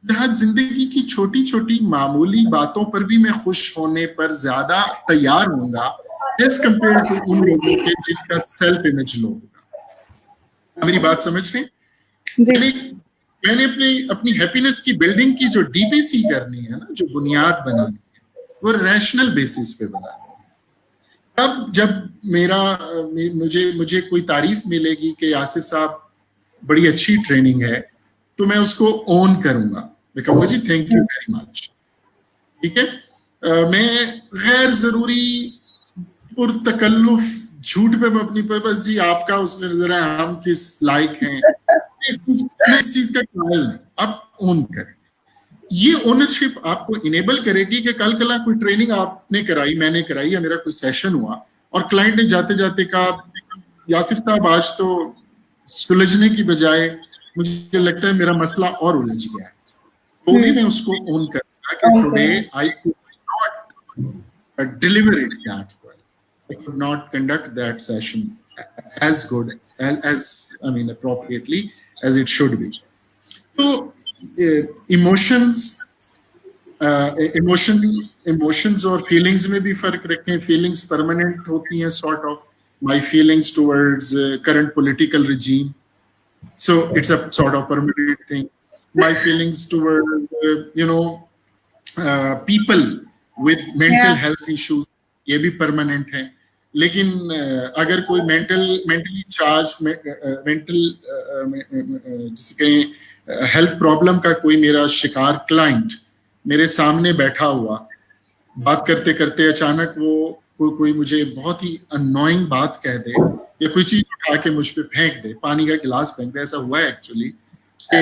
जहां जिंदगी की छोटी छोटी मामूली बातों पर भी मैं खुश होने पर ज्यादा तैयार होऊंगा एज कंपेयर टू उन लोगों के जिनका सेल्फ इमेज लो होगा। मेरी बात समझ रहे? मैंने अपनी हैप्पीनेस की बिल्डिंग की जो डीपीसी करनी है ना, जो बुनियाद बनानी है, वो रैशनल बेसिस पे बनानी है। तब जब मुझे कोई तारीफ मिलेगी कि यासिर साहब बड़ी अच्छी ट्रेनिंग है, तो मैं उसको ओन करूंगा, मैं कहूंगा जी थैंक यू वेरी मच, ठीक है? मैं गैर जरूरी पुरतकल्लुफ झूठ पे मैं अपनी पर्पस जी आपका उसने जरा हम किस लायक हैं, इस चीज का ख्याल नहीं, आप ओन करें। ये ओनरशिप आपको इनेबल करेगी कि कल कला कोई ट्रेनिंग आपने कराई, मैंने कराई, या मेरा कोई सेशन हुआ और क्लाइंट ने जाते जाते कहा यासिर साहब आज तो सुलझने की बजाय मुझे लगता है मेरा मसला और उलझ गया है, तो भी मैं उसको ओन करूंगा कि today I could not deliver it that well, I could not conduct that session as good as I mean appropriately as it should be. So emotions और फीलिंग्स में भी फर्क रखें। फीलिंग्स परमानेंट होती हैं, sort of my feelings towards current political regime, so it's a sort of permanent thing. My feelings toward people with mental health issues, ये भी permanent है। लेकिन अगर कोई मेंटली चार्ज जिसे कहें हेल्थ प्रॉब्लम का कोई मेरा शिकार क्लाइंट मेरे सामने बैठा हुआ, बात करते करते अचानक वो कोई मुझे बहुत ही अननोइंग बात कह दे या कोई चीज उठा के मुझ पे फेंक दे, पानी का गिलास फेंक दे, ऐसा हुआ है एक्चुअली कि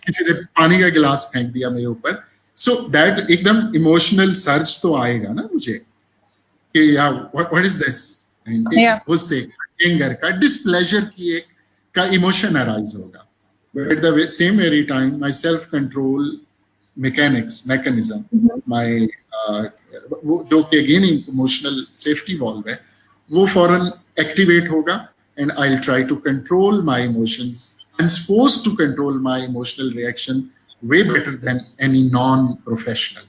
किसी ने पानी का गिलास फेंक दिया मेरे ऊपर। सो दैट एकदम इमोशनल सर्ज तो आएगा ना मुझे कि यार व्हाट इज दिस, गुस्से का, एंगर का, डिसप्लेजर की एक का इमोशन अराइज होगा। But at the same very time my self control mechanism my वो जो कि अगेन इमोशनल सेफ्टी वॉल्व है, वो फौरन एक्टिवेट होगा and I will try to control my emotions. I am supposed to control my emotional reaction way better than any non-professional.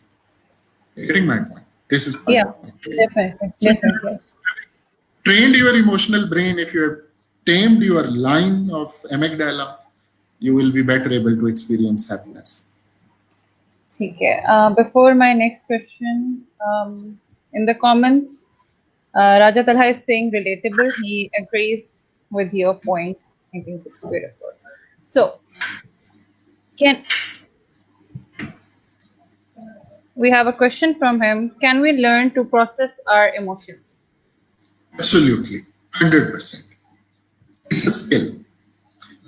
Getting my point? This is part Yeah, of my training. definitely, So if you definitely. trained your emotional brain, if you have tamed your line of amygdala, you will be better able to experience happiness. ठीक है. Before my next question, in the comments, Raja Talha is saying relatable. He agrees with your point. I think it's beautiful. So, can we have a question from him? Can we learn to process our emotions? Absolutely, 100%. It's a skill.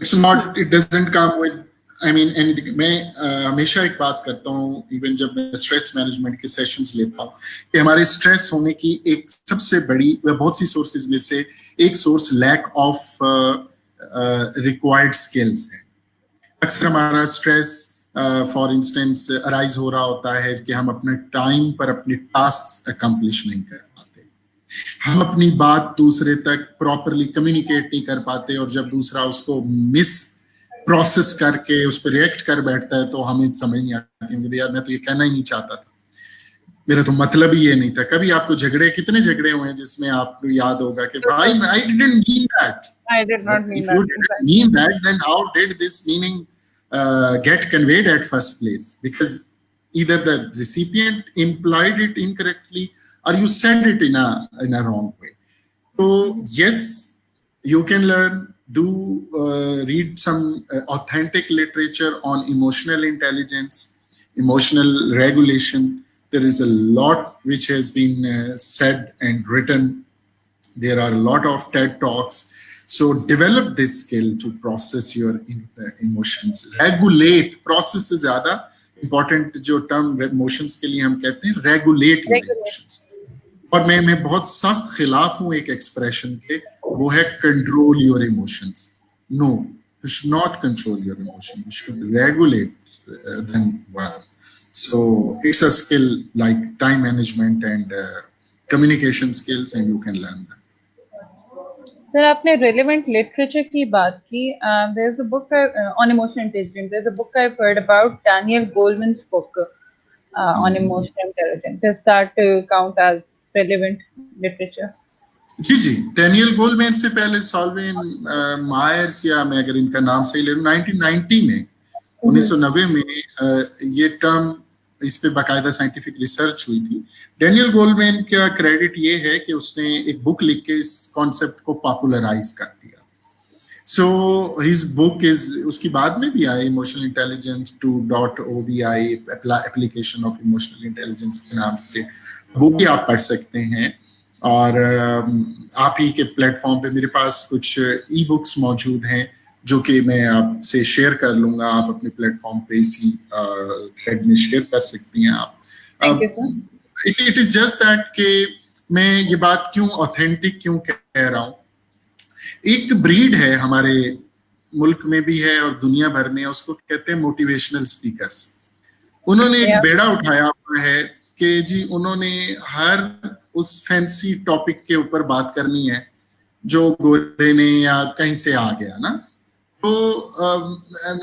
It's not. It doesn't come with. I mean, anything. मैं हमेशा एक बात करता हूँ, even जब मैं stress management के sessions लेता हूँ, कि हमारे स्ट्रेस होने की एक सबसे बड़ी बहुत सी सोर्सेज में से एक source lack of required skills है. अक्सर हमारा स्ट्रेस फॉर इंस्टेंस अराइज हो रहा होता है कि हम अपने टाइम पर अपने टास्क अकम्प्लिश नहीं कर पाते, हम अपनी बात दूसरे तक प्रॉपरली कम्युनिकेट नहीं कर पाते, और जब दूसरा उसको मिस प्रोसेस करके उस पर रिएक्ट कर बैठता है तो हमें समझ नहीं आती, यार मैं तो ये कहना ही नहीं चाहता था, मेरा तो मतलब ही ये नहीं था. कभी आपको झगड़े, कितने झगड़े हुए हैं जिसमें आपको याद होगा कि भाई I didn't mean that. I did not mean If that. you didn't mean that, then how did this meaning get conveyed at first place? Because either the recipient implied it incorrectly or you said it in a wrong way. So yes, you can learn. Do read some authentic literature on emotional intelligence, emotional regulation. There is a lot which has been said and written. There are a lot of TED Talks. So develop this skill to process your emotions. Regulate, process से ज़्यादा important जो term emotions के लिए हम कहते हैं, regulate your emotions. और मैं बहुत सख्त खिलाफ हूँ एक expression के, वो है control your emotions. No, you should not control your emotions. You should regulate them well. So it's a skill like time management and communication skills, and you can learn them. Sir, आपने relevant literature की बात की. There's a book on emotional intelligence. There's a book I've heard about, Daniel Goleman's book on emotional intelligence. Does that count as relevant literature? Ji ji, Daniel Goleman से पहले Solvin Myers, या मैं अगर इनका नाम सही ले लूं, 1990 में 1990 में ये टर्म, इस पे बाकायदा साइंटिफिक रिसर्च हुई थी. डैनियल गोलमैन का क्रेडिट ये है कि उसने एक बुक लिख के इस कॉन्सेप्ट को पॉपुलराइज कर दिया. सो हिज बुक इज, उसकी बाद में भी आई, emotional intelligence 2.obi, application of emotional intelligence के नाम से, वो भी आप पढ़ सकते हैं. और आप ही के प्लेटफॉर्म पे मेरे पास कुछ ई बुक्स मौजूद हैं जो कि मैं आपसे शेयर कर लूंगा. आप अपने प्लेटफॉर्म पे इसी थ्रेड में शेयर कर सकती हैं आप. Thank you, sir. It is just that कि मैं ये बात क्यों ऑथेंटिक क्यों कह रहा हूँ. एक ब्रीड है हमारे मुल्क में भी है और दुनिया भर में, उसको कहते हैं मोटिवेशनल स्पीकर्स. उन्होंने एक बेड़ा उठाया हुआ है कि जी उन्होंने हर उस फैंसी टॉपिक के ऊपर बात करनी है जो गोरे ने या कहीं से आ गया ना. तो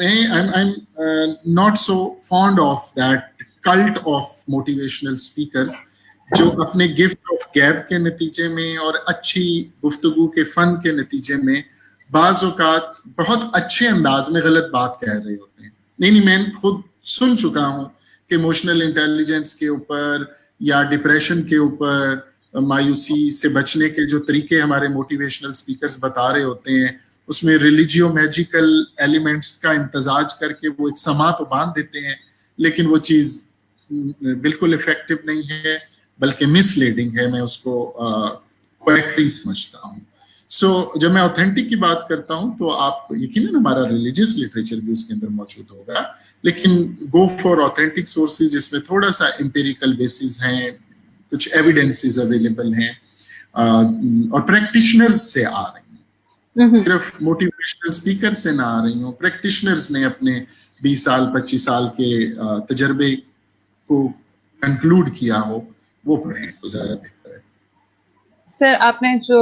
आई am not so fond of that cult of motivational speakers जो अपने गिफ्ट ऑफ गैप के नतीजे में और अच्छी गुफ्तगू के फन के नतीजे में बाज़ औक़ात बहुत अच्छे अंदाज में गलत बात कह रहे होते हैं. नहीं, मैं खुद सुन चुका हूँ कि इमोशनल इंटेलिजेंस के ऊपर या डिप्रेशन के ऊपर, मायूसी से बचने के जो तरीके हमारे मोटिवेशनल स्पीकर्स बता रहे होते हैं, उसमें रिलीजियो मैजिकल एलिमेंट्स का इम्तजाज करके वो एक समा तो बांध देते हैं, लेकिन वो चीज़ बिल्कुल इफेक्टिव नहीं है, बल्कि मिसलीडिंग है. मैं उसको क्वैकरी समझता हूँ. सो जब मैं ऑथेंटिक की बात करता हूँ तो आप यकीनन हमारा रिलीजियस लिटरेचर भी उसके अंदर मौजूद होगा, लेकिन गो फॉर ऑथेंटिक सोर्सेज जिसमें थोड़ा सा एम्पिरिकल बेसिस हैं, कुछ एविडेंसेस अवेलेबल हैं और प्रैक्टिशनर्स से आ रही हैं. सिर्फ मोटिवेशनल स्पीकर से ना आ रही हूँ, प्रैक्टिशनर्स ने अपने 20 साल 25 साल के तजर्बे को कंक्लूड किया हो, वो पढ़ें तो ज्यादा बेहतर है. सर, आपने जो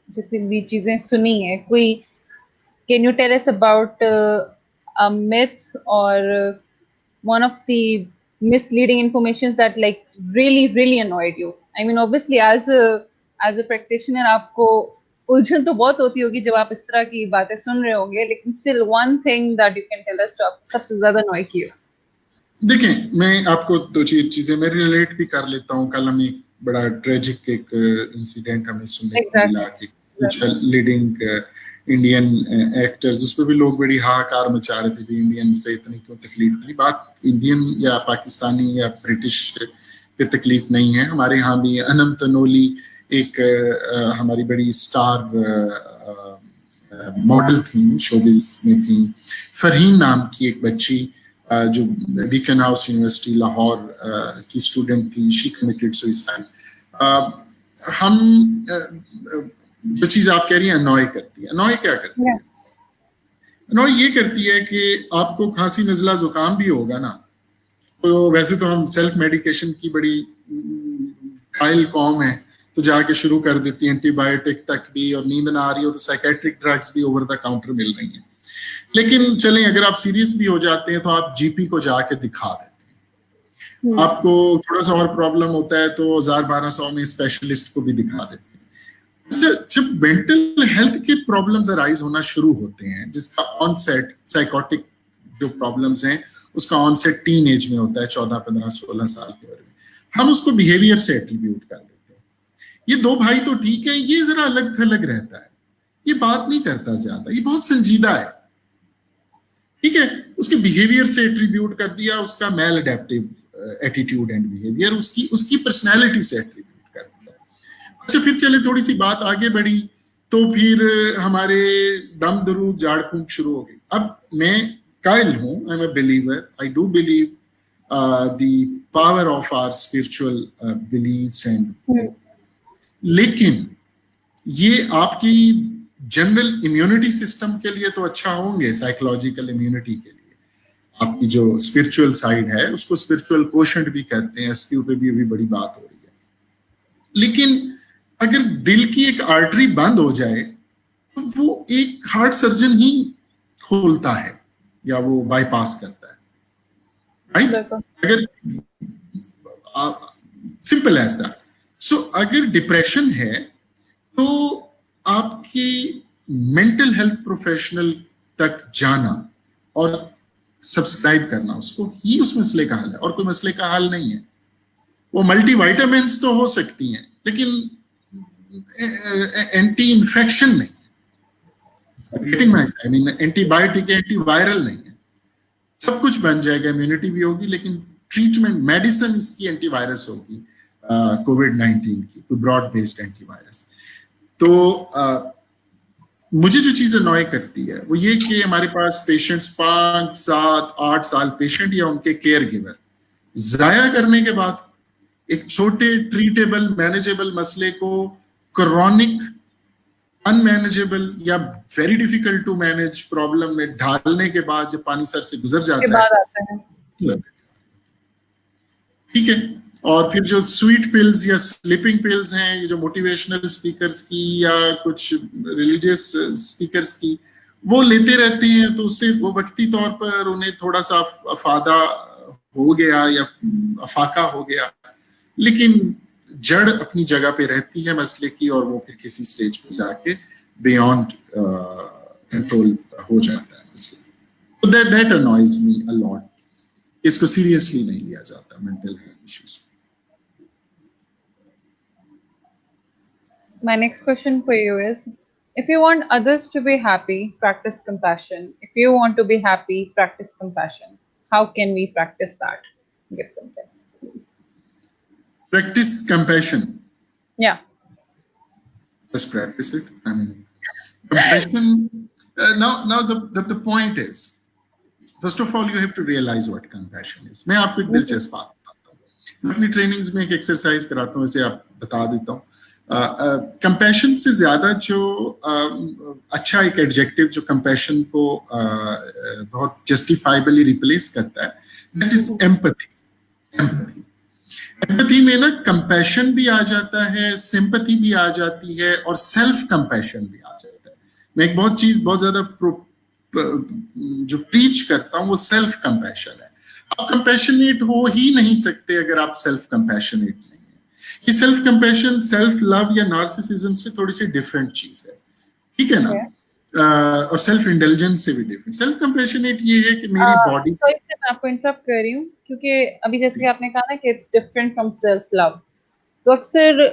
जितनी भी चीजें सुनी है, कोई can you tell us about a myth or one of the misleading information that like really annoyed you? I mean, obviously as a practitioner आपको उलझन तो बहुत होती होगी जब आप इस तरह की बातें सुन रहे होंगे, लेकिन still one thing that you can tell us to आपको सबसे ज्यादा annoy किया. देखें, मैं आपको दो चीजें मैं रिलेट भी कर लेता हूँ. कल हमें एक बड़ा ट्रेजिक एक इंसिडेंट हमें सुनने को मिला कि कुछ लीडिंग इंडियन एक्टर्स, उस पर भी लोग बड़ी हाहाकार मचा रहे थे कि इंडियंस पे इतनी क्यों तकलीफ नहीं. बात इंडियन या पाकिस्तानी या ब्रिटिश पे तकलीफ नहीं है. हमारे यहाँ भी अनम तनोली एक हमारी बड़ी स्टार मॉडल थी, शोबिज में थी. फरहीन नाम की एक बच्ची जो बीकन हाउस यूनिवर्सिटी लाहौर की स्टूडेंट थी, शी कमिटेड सुसाइड. हम जो चीज आप कह रही हैं अनॉय करती है, अनॉय क्या करती है? अनॉय ये करती है कि आपको खांसी नजला जुकाम भी होगा ना, तो वैसे तो हम सेल्फ मेडिकेशन की बड़ी कायल कौम है, तो जाके शुरू कर देती है एंटीबायोटिक तक भी, और नींद ना आ रही हो तो साइकेट्रिक ड्रग्स भी ओवर द काउंटर मिल रही हैं. लेकिन चलें, अगर आप सीरियस भी हो जाते हैं तो आप जीपी को जाके दिखा देते हैं. आपको थोड़ा सा और प्रॉब्लम होता है तो 1000-1200 में स्पेशलिस्ट को भी दिखा देते हैं. जब मेंटल हेल्थ के प्रॉब्लम्स अराइज होना शुरू होते हैं, जिसका ऑनसेट साइकोटिक जो प्रॉब्लम्स हैं उसका ऑनसेट टीन एज में होता है, 14, 15, 16 साल के बारे में, हम उसको बिहेवियर से एट्रीब्यूट कर देते हैं. ये दो भाई तो ठीक है, ये जरा अलग थलग रहता है, ये बात नहीं करता ज्यादा, ये बहुत संजीदा है, ठीक है, उसके बिहेवियर से एट्रीब्यूट कर दिया, उसका male adaptive attitude and behaviour उसकी पर्सनैलिटी से एट्रीब्यूट कर दिया. अच्छा, फिर चले थोड़ी सी बात आगे बढ़ी तो फिर हमारे दम दरूद झाड़ फूंक शुरू हो गई. अब मैं कायल हूं, I am a believer, I do believe the power of our spiritual believes and, लेकिन ये आपकी जनरल इम्यूनिटी सिस्टम के लिए तो अच्छा होंगे, साइकोलॉजिकल इम्यूनिटी के लिए. आपकी जो स्पिरिचुअल साइड है उसको स्पिरिचुअल कोशेंट भी कहते हैं, इसके ऊपर भी अभी बड़ी बात हो रही है. लेकिन अगर दिल की एक आर्टरी बंद हो जाए तो वो एक हार्ट सर्जन ही खोलता है या वो बाईपास करता है, राइट? अगर सिंपल एज दैट. सो अगर डिप्रेशन है तो आपकी मेंटल हेल्थ प्रोफेशनल तक जाना और सब्सक्राइब करना उसको ही उस मसले का हल है, और कोई मसले का हल नहीं है. वो मल्टीविटामिन्स तो हो सकती हैं लेकिन एंटी इन्फेक्शन नहीं है, एंटीबायोटिक एंटीवायरल नहीं है. सब कुछ बन जाएगा, इम्यूनिटी भी होगी, लेकिन ट्रीटमेंट मेडिसिन इसकी एंटीवायरस होगी, कोविड-19 की कोई ब्रॉड बेस्ड एंटीवायरस. तो मुझे जो चीज अनॉय करती है वो ये कि हमारे पास पेशेंट्स 5, 7, 8 साल पेशेंट या उनके केयर गिवर जाया करने के बाद एक छोटे ट्रीटेबल मैनेजेबल मसले को क्रॉनिक अनमैनेजेबल या very difficult to manage problem में ढालने के बाद जब पानी सर से गुजर जाता है, ठीक है. और फिर जो स्वीट पिल्स या स्लीपिंग पिल्स हैं, ये जो मोटिवेशनल स्पीकर्स की या कुछ रिलीजियस स्पीकर्स की, वो लेते रहते हैं, तो उससे वो वक्ती तौर पर उन्हें थोड़ा सा अफादा हो गया या अफाका हो गया, लेकिन जड़ अपनी जगह पे रहती है मसले की, और वो फिर किसी स्टेज पे जाके बियॉन्ड कंट्रोल हो जाता है मसला. तो that annoys me a lot. इसको सीरियसली नहीं लिया जाता mental health issues. My next question for you is, if you want others to be happy, practice compassion. If you want to be happy, practice compassion. How can we practice that? Give some tips, please. Practice compassion. Yeah. Just practice it. I mean, compassion. Now the point is, first of all, you have to realize what compassion is. मैं आपको एक दिलचस्प बात बताता हूँ. मैं अपनी trainings में एक एक्सरसाइज कराता हूँ, इसे आप बता देता हूँ. कंपैशन से ज्यादा जो अच्छा एक एडजेक्टिव जो कंपैशन को बहुत जस्टिफाइबली रिप्लेस करता है, दैट इज एम्पैथी. एम्पैथी में ना कंपैशन भी आ जाता है, सिंपैथी भी आ जाती है, और सेल्फ कंपैशन भी आ जाता है. मैं एक बहुत ज्यादा जो प्रीच करता हूँ वो सेल्फ कंपैशन है. आप कंपैशनेट हो ही नहीं सकते अगर आप सेल्फ कंपैशनेट नहीं है। ये सेल्फ कंपैशन, सेल्फ लव या नार्सिसिज्म से थोड़ी सी डिफरेंट चीज है, ठीक है ना? और सेल्फ इंटेलिजेंस से भी डिफरेंट। सेल्फ कंपैशनेट ये है कि मेरी बॉडी, तो इससे मैं आपको इंटरप्ट कर रही हूँ क्योंकि अभी जैसे कि आपने कहा ना कि it's different from self love, तो अक्सर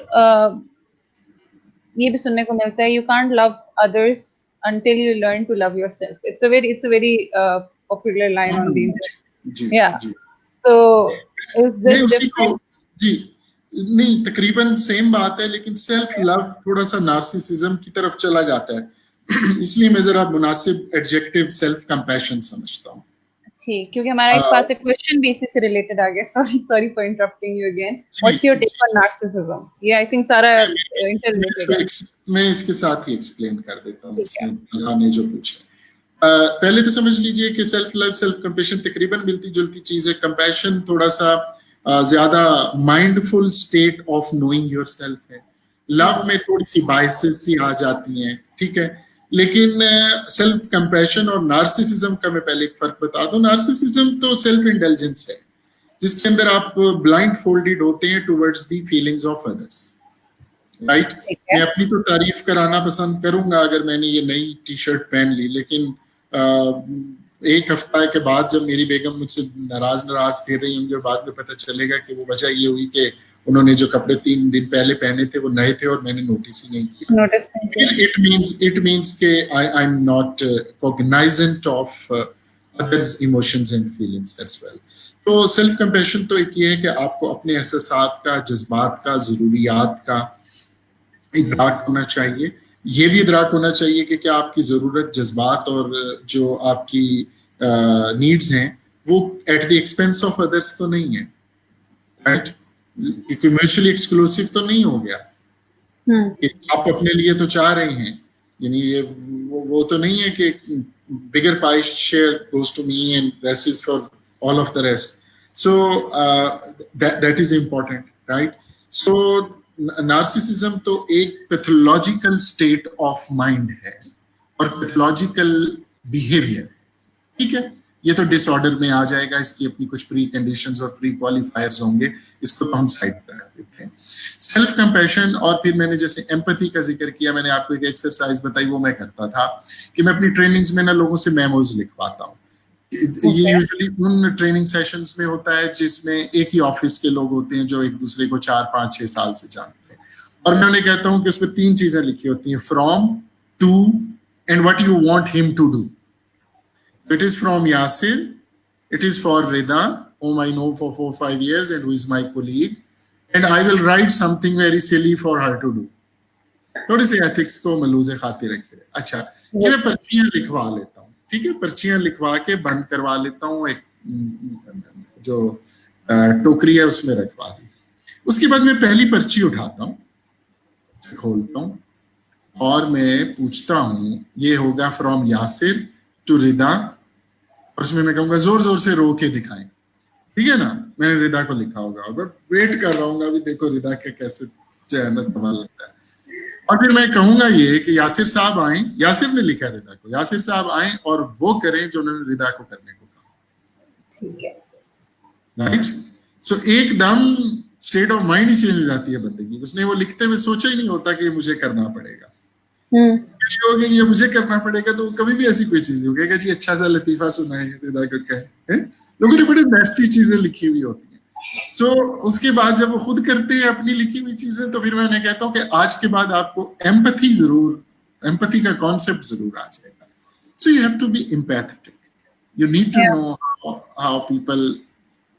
ये भी सुनने को मिलता है, you can't love others until you learn to love yourself. It's a very popular line on the internet. जी Yeah. जी, So is नहीं this उसी को, different? जी नहीं, तकरीबन सेम बात है, लेकिन सेल्फ लव थोड़ा सा नार्सिसिज्म की तरफ चला जाता है। इसलिए मैं जरा मुनासिब एडजेक्टिव सेल्फ कंपैशन समझता हूँ। ठीक, क्योंकि हमारा एक पास एक क्वेश्चन भी इसी से रिलेटेड आ गया। Sorry for interrupting you again. What's your take on narcissism? ये आई थिंक सारा इंटररिलेटेड है। मैं इसके साथ ही एक्सप्लेन कर देता हूँ, ठीक है। इसमें आपने जो पूछा। पहले तो समझ लीजिए कि सेल्फ लव सेल्फ कंपैशन तकरीबन मिलती जुलती चीज है। कंपैशन थोड़ा सा ज्यादा mindful state of knowing yourself है। लव में थोड़ी सी बायसेस सी आ जाती हैं, ठीक है। लेकिन सेल्फ कंपैशन और नार्सिसिज्म का मैं पहले एक फर्क बता दूं। नार्सिसिज्म तो सेल्फ इंटेलिजेंस है, जिसके अंदर आप ब्लाइंड फोल्डेड होते हैं towards the feelings of others, right. मैं अपनी तो तारीफ कराना पसंद करूंगा अगर मैंने ये नई टी शर्ट पहन ली, लेकिन एक हफ्ता के बाद जब मेरी बेगम मुझसे नाराज फिर रही होंगी और बाद में पता चलेगा कि वो वजह ये हुई कि उन्होंने जो कपड़े 3 दिन पहले पहने थे वो नए थे और मैंने नोटिस ही नहीं किया। इट मीन्स के I am not cognizant of others emotions and feelings as well. तो सेल्फ कंपैशन तो एक ये है कि आपको अपने एहसासात का, जज्बात का, जरूरियात का इदराक होना चाहिए। ये भी इदराक होना चाहिए कि क्या आपकी ज़रूरत, जज्बात और जो आपकी नीड्स हैं वो at the expense of others तो नहीं है, राइट। म्यूचुअली एक्सक्लूसिव तो नहीं हो गया कि आप अपने लिए तो चाह रहे हैं, यानी ये वो तो नहीं है कि bigger pie share goes to me and rest is for all of the rest. So that is important, right. So narcissism तो एक पैथोलॉजिकल स्टेट ऑफ माइंड है और पैथोलॉजिकल बिहेवियर, ठीक है। ये तो डिसऑर्डर में आ जाएगा, इसकी अपनी कुछ प्री कंडीशंस और प्री क्वालिफायर्स होंगे, इसको तो हम साइड पर रख देते हैं। सेल्फ कंपैशन, और फिर मैंने जैसे एम्पैथी का जिक्र किया, मैंने आपको एक एक्सरसाइज बताई, वो मैं करता था कि मैं अपनी ट्रेनिंग्स में ना लोगों से मेमोज लिखवाता हूँ। ये यूजुअली उन ट्रेनिंग सेशंस में होता है जिसमें एक ही ऑफिस के लोग होते हैं जो एक दूसरे को 4, 5, 6 साल से जानते हैं, और मैं उन्हें कहता हूँ कि उसमें 3 चीजें लिखी होती हैं, from, to and what you want him to do. It is from Yasir, it is for Rida, whom I know for 4-5 years and who is my colleague, and I will write something very silly for her to do. थोड़ी सी ethics को मलूज़े खातिर रखते हैं। अच्छा, ये मैं पर्चियां लिखवा लेता हूँ, ठीक है, पर्चियां लिखवा के बंद करवा लेता हूँ, एक जो टोकरी है उसमें रखवा दी। उसके बाद मैं पहली पर्ची उठाता हूँ, खोलता हूँ और मैं पूछता हूँ, ये होगा फ्रॉम यासिर टू रिदा, और उसमें मैं कहूंगा जोर जोर से रो के दिखाएं, ठीक है ना। मैंने रिदा को लिखा होगा और मैं वेट कर रहा हूँ, अभी देखो रिदा के कैसे जहमत बवा लगता है। और फिर मैं कहूंगा ये कि यासिर साहब आए, यासिर ने लिखा रिदा को, यासिर साहब आए और वो करें जो उन्होंने रिदा को करने को कहा, ठीक है, राइट। सो एकदम state of mind he change हो जाती है बंदे की। उसने वो लिखते हुए सोचा ही नहीं होता कि मुझे करना पड़ेगा, ये मुझे करना पड़ेगा, तो कभी भी ऐसी कोई चीज नहीं होगी जी अच्छा सा लतीफा सुना है रिदा को कहे। लोगों ने बड़ी बेस्टी चीजें लिखी हुई होती हैं। सो उसके बाद जब वो खुद करते हैं अपनी लिखी हुई चीजें, तो फिर मैं उन्हें कहता हूँ कि आज के बाद आपको एम्पैथी जरूर, एम्पैथी का कॉन्सेप्ट जरूर आ जाएगा। So you have to be empathetic, you need to know how people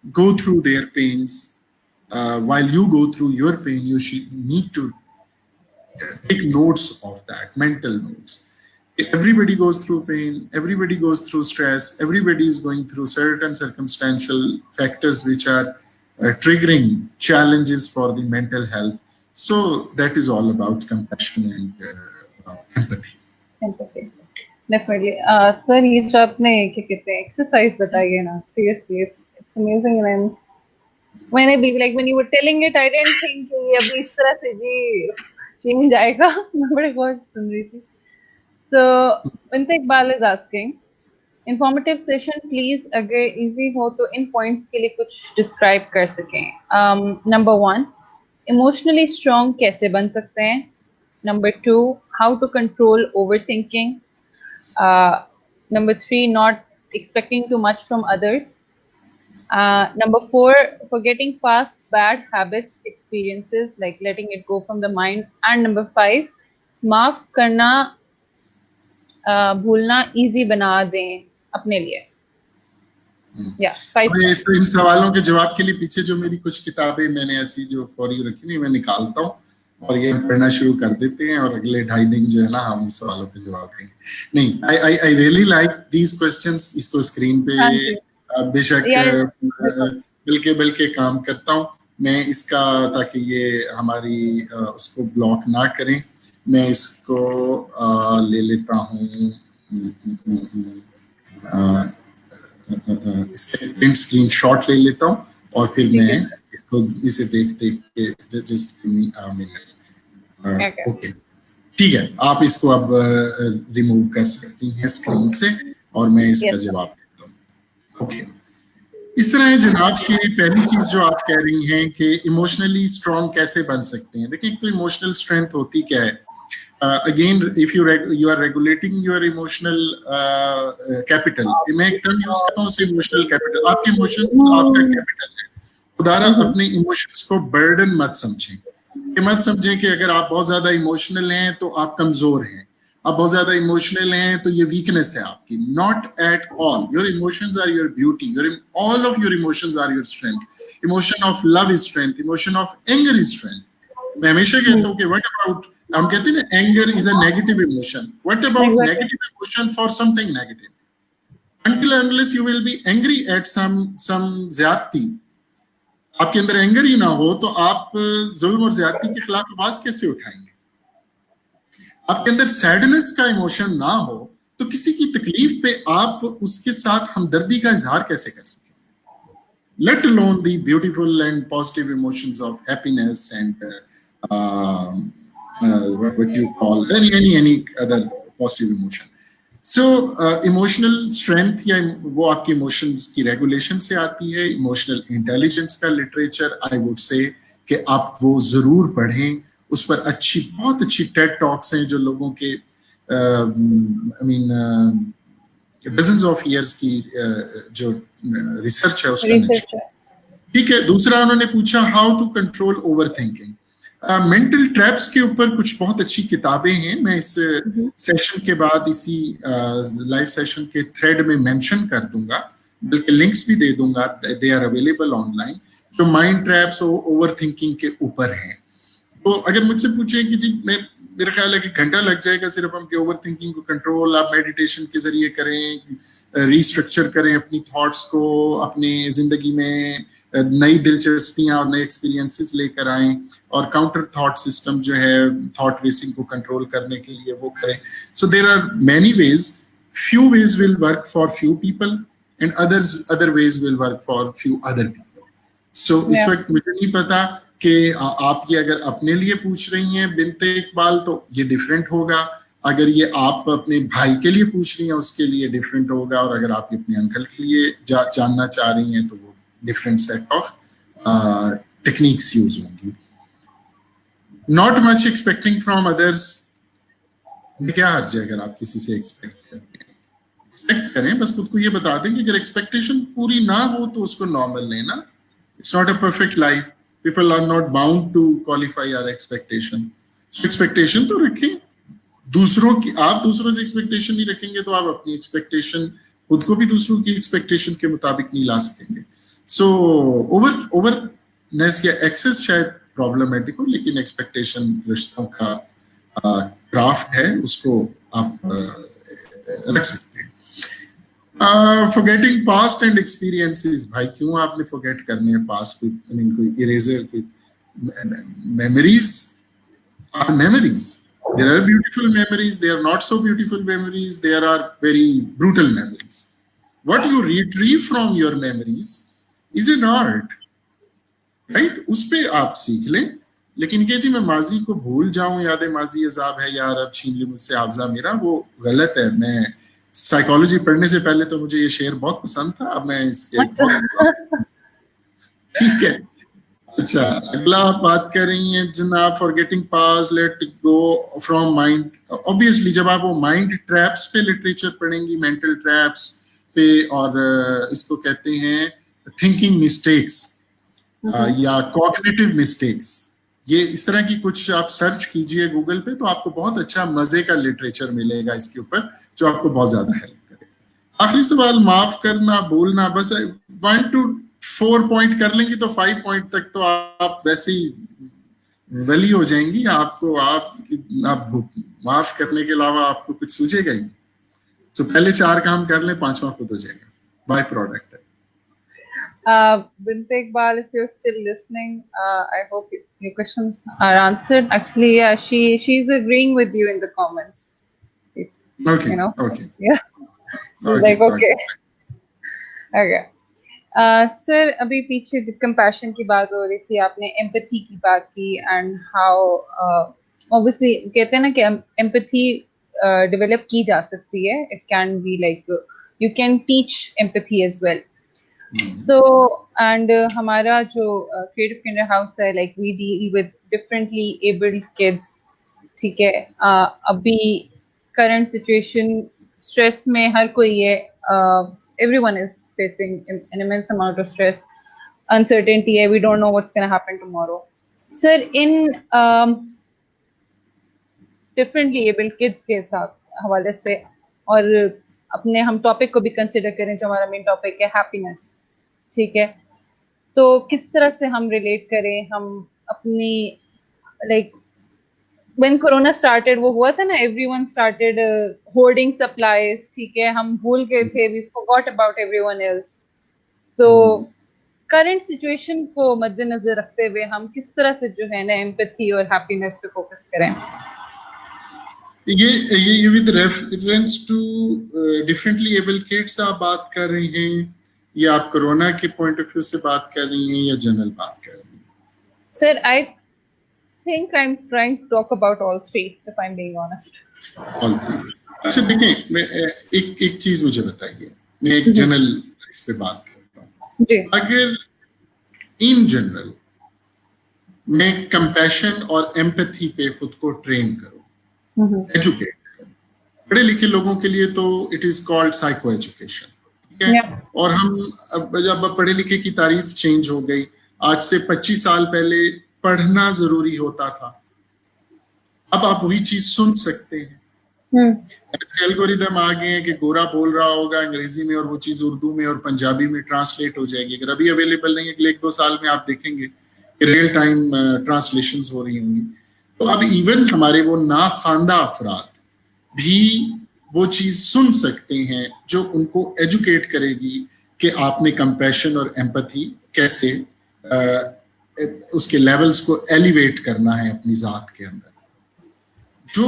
go through their pains. While you go through your pain, you need to take notes of that, mental notes. Everybody goes through pain, everybody goes through stress, everybody is going through certain circumstantial factors which are triggering challenges for the mental health. So that is all about compassion and empathy. Empathy. Definitely. Sir, ये जो आपने क्या कहते हैं exercise बताई है ना, seriously, it's amazing. And मैंने भी like when you were telling it, I didn't think कि ये अभी इस तरह से जी चेंज आएगा। मैं बड़े गौर से सुन रही थी। So Vinta Iqbal is asking, informative session please, अगर इजी हो तो इन पॉइंट्स के लिए कुछ डिस्क्राइब कर सकें. नंबर 1, इमोशनली स्ट्रॉन्ग कैसे बन सकते हैं. Number 2, how to control over thinking. Number 3, not expecting too much from others. Number 4, forgetting past bad habits, experiences, like letting it go from the mind. And number 5, माफ करना, भूलना easy बना दें अपने लिए. Yeah, 5 और points. इन सवालों के जवाब के लिए पीछे जो मेरी कुछ किताबें मैंने ऐसी जो फॉर यू रखी नहीं, मैं निकालता हूँ और ये पढ़ना शुरू कर देते हैं और अगले 2.5 दिन जो है ना हम इस सवालों के जवाब देंगे. नहीं, I really like these questions. इसको स्क्रीन पे हाँ जी. बेशक Yeah, बल्कि काम करता हूँ मैं इसका, ताकि ये हमारी उसको ब्लॉक ना करें. मैं इसको ले लेता हूँ, इसके प्रिंट स्क्रीन शॉट ले लेता हूँ और फिर ठीक मैं है. इसको इसे देख के जस्ट Okay. ओके, ठीक है. आप इसको अब रिमूव कर सकती हैं स्क्रीन से और मैं इसका Yes, sir. जवाब देता हूँ. ओके, इस तरह है जनाब कि पहली चीज जो आप कह रही हैं कि इमोशनली स्ट्रॉन्ग कैसे बन सकते हैं. देखिए, तो इमोशनल स्ट्रेंथ होती क्या है. Again, if you are regulating your emotional capital, मैं एक टर्म यूज करता हूँ उसे इमोशनल कैपिटल. आपके इमोशंस आपका कैपिटल है. खुदारा अपने इमोशंस को बर्डन मत समझें. ये मत समझें कि अगर आप बहुत ज्यादा इमोशनल हैं तो आप कमजोर हैं, आप बहुत ज्यादा इमोशनल हैं तो ये वीकनेस है आपकी. Not at all. Your emotions are your beauty. All of your emotions are your strength. Emotion of love is strength. Emotion of anger is strength. मैं हमेशा कहता हूँ कि व्हाट अबाउट, हम कहते हैं ना anger is a negative emotion. What about negative emotion for something negative. until unless you will be angry at some ज्यादती, आपके अंदर एंगर ही ना हो तो आप जुल्म और ज्यादती के खिलाफ आवाज कैसे उठाएंगे. आपके अंदर सैडनेस का इमोशन ना हो तो किसी की तकलीफ पे आप उसके साथ हमदर्दी का इजहार कैसे कर सकें. let alone the beautiful and positive emotions of happiness and what you call any other positive emotion. So emotional strength या वो आपके इमोशंस की रेगुलेशन से आती है. इमोशनल इंटेलिजेंस का लिटरेचर आई वुड से कि आप वो जरूर पढ़ें. उस पर बहुत अच्छी टेड टॉक्स हैं जो लोगों के I mean dozens of years की जो रिसर्च है उसका. ठीक है. दूसरा उन्होंने पूछा how to control over thinking. Mental traps के ऊपर कुछ बहुत अच्छी किताबें हैं. मैं इस सेशन के बाद इसी लाइव सेशन के थ्रेड में मेंशन कर दूंगा, बल्कि लिंक्स भी दे दूंगा. दे आर अवेलेबल ऑनलाइन, जो माइंड ट्रैप्स ओवर थिंकिंग के ऊपर हैं. तो अगर मुझसे पूछे कि जी मेरा ख्याल है कि घंटा लग जाएगा सिर्फ हम ओवर थिंकिंग को कंट्रोल आप मेडिटेशन के जरिए करें, रिस्ट्रक्चर करें अपनी थॉट्स को, अपनी जिंदगी में नई दिलचस्पियां और नए एक्सपीरियंसेस लेकर आएं और काउंटर थॉट सिस्टम जो है थॉट रेसिंग को कंट्रोल करने के लिए वो करें. So there are many ways. few ways will work for few people and other ways will work for few other people. So इस वक्त मुझे नहीं पता कि आप ये अगर अपने लिए पूछ रही हैं बिनते इकबाल तो ये डिफरेंट होगा. अगर ये आप अपने भाई के लिए पूछ रही हैं उसके लिए डिफरेंट होगा. और अगर आप अपने अंकल के लिए जानना चाह रही हैं तो वो different set of techniques use होंगी. Not much expecting from others. क्या हर्ज है अगर आप किसी से एक्सपेक्ट करते हैं, एक्सपेक्ट करें, बस खुद को ये बता दें कि अगर एक्सपेक्टेशन पूरी ना हो तो उसको नॉर्मल लेना. It's not a perfect life. People are not bound to qualify our expectation. So expectation तो रखें. दूसरों की, आप दूसरों से एक्सपेक्टेशन नहीं रखेंगे तो आप अपनी एक्सपेक्टेशन खुद को भी दूसरों की एक्सपेक्टेशन के मुताबिक नहीं ला सकेंगे. सो ओवरनेस या एक्सेस शायद प्रॉब्लमेटिक हो, लेकिन एक्सपेक्टेशन रिश्तों का क्राफ्ट है, उसको आप रख सकते हैं. Forgetting past and experiences. भाई क्यों आपने फॉरगेट करने हैं पास्ट? कोई इरेजर, कोई memories are memories. There are beautiful memories, there are not so beautiful memories, there are very brutal memories. What you retrieve from your memories is an art, right? उस पे आप सीख लें. लेकिन कि जी मैं माजी को भूल जाऊं, याद माजी अजाब है यार अब छीन ली मुझसे हाफजा मेरा, वो गलत है. मैं साइकोलॉजी पढ़ने से पहले तो मुझे ये शेर बहुत पसंद था, अब मैं इसके अच्छा। ठीक है। अच्छा, अगला आप बात कर रही हैं जनाब, forgetting past, let go from mind. Obviously जब आप वो माइंड ट्रैप्स पे लिटरेचर पढ़ेंगी, मेंटल ट्रैप्स पे, और इसको कहते हैं थिंकिंग मिस्टेक्स या कॉग्निटिव मिस्टेक्स, ये इस तरह की कुछ आप सर्च कीजिए गूगल पे, तो आपको बहुत अच्छा मजे का लिटरेचर मिलेगा इसके ऊपर, जो आपको बहुत ज्यादा हेल्प करेगा। आखिरी सवाल, माफ करना, बोलना, बस 1 to 4 पॉइंट कर लेंगी तो 5 पॉइंट तक तो आप वैसे ही वली हो जाएंगी। आपको आप माफ करने के अलावा आपको कुछ सूझेगा ही। तो पहले 4 काम कर लें, 5वां खुद हो जाएगा, बाय प्रोडक्ट है। Bint Iqbal, if you're still listening, I hope your questions are answered. Actually, yeah, she's agreeing with you in the comments. Okay, you know, okay. Yeah, she's Okay, like okay. Okay. Sir अभी पीछे compassion की बात हो रही थी, आपने empathy की बात की, एंड हाउ ऑब्वियसली कहते हैं ना कि एम्पैथी डेवलप की जा सकती है, it can be like you can teach empathy as well. तो एंड हमारा जो क्रिएटिव किंडर हाउस है, like we deal with differently abled kids, ठीक है। अभी करंट सिचुएशन स्ट्रेस में हर कोई है, everyone is facing an immense amount of stress, uncertainty है, we don't know what's going to happen tomorrow. Sir, in differently abled kids के हवाले से, और अपने हम टॉपिक को भी कंसिडर करें जो हमारा मेन टॉपिक है हैप्पीनेस, ठीक है, तो किस तरह से हम रिलेट करें, हम अपनी लाइक when corona started, वो हुआ था ना, everyone started hoarding supplies, ठीक है, हम भूल गए थे, we forgot about everyone else. तो करंट सिचुएशन को मद्देनजर रखते हुए हम किस तरह से जो है ना एम्पैथी और हैप्पीनेस पे फोकस करें? ये with reference to differently able kids आप बात कर रही हैं, या आप कोरोना के पॉइंट ऑफ व्यू से बात कर रही हैं, या जनरल बात कर रही हैं? Sir, I think I'm trying to talk about all three, if I'm being honest. All three. अच्छा देखिए, मैं एक चीज मुझे बताइए, मैं एक जनरल इस पे बात करता हूँ जी। अगर इन जनरल मैं कंपैशन और एम्पैथी पे खुद को ट्रेन करूँ, एजुकेट करूँ, पढ़े लिखे लोगों के लिए तो it is called psycho education, ठीक है। और हम जब पढ़े लिखे की तारीफ चेंज हो गई, आज से 25 साल पहले पढ़ना जरूरी होता था, अब आप वही चीज सुन सकते हैं। ऐसे एल्गोरिदम आ गए हैं कि गोरा बोल रहा होगा अंग्रेजी में और वो चीज उर्दू में और पंजाबी में ट्रांसलेट हो जाएगी। अगर अभी अवेलेबल नहीं है, अगले 1-2 साल में आप देखेंगे कि रियल टाइम ट्रांसलेशंस हो रही होंगी। तो अब इवन हमारे वो नाखानदा अफराद भी वो चीज सुन सकते हैं जो उनको एजुकेट करेगी कि आपने कंपैशन और एम्पैथी कैसे उसके लेवल्स को एलिवेट करना है अपनी जात के अंदर। जो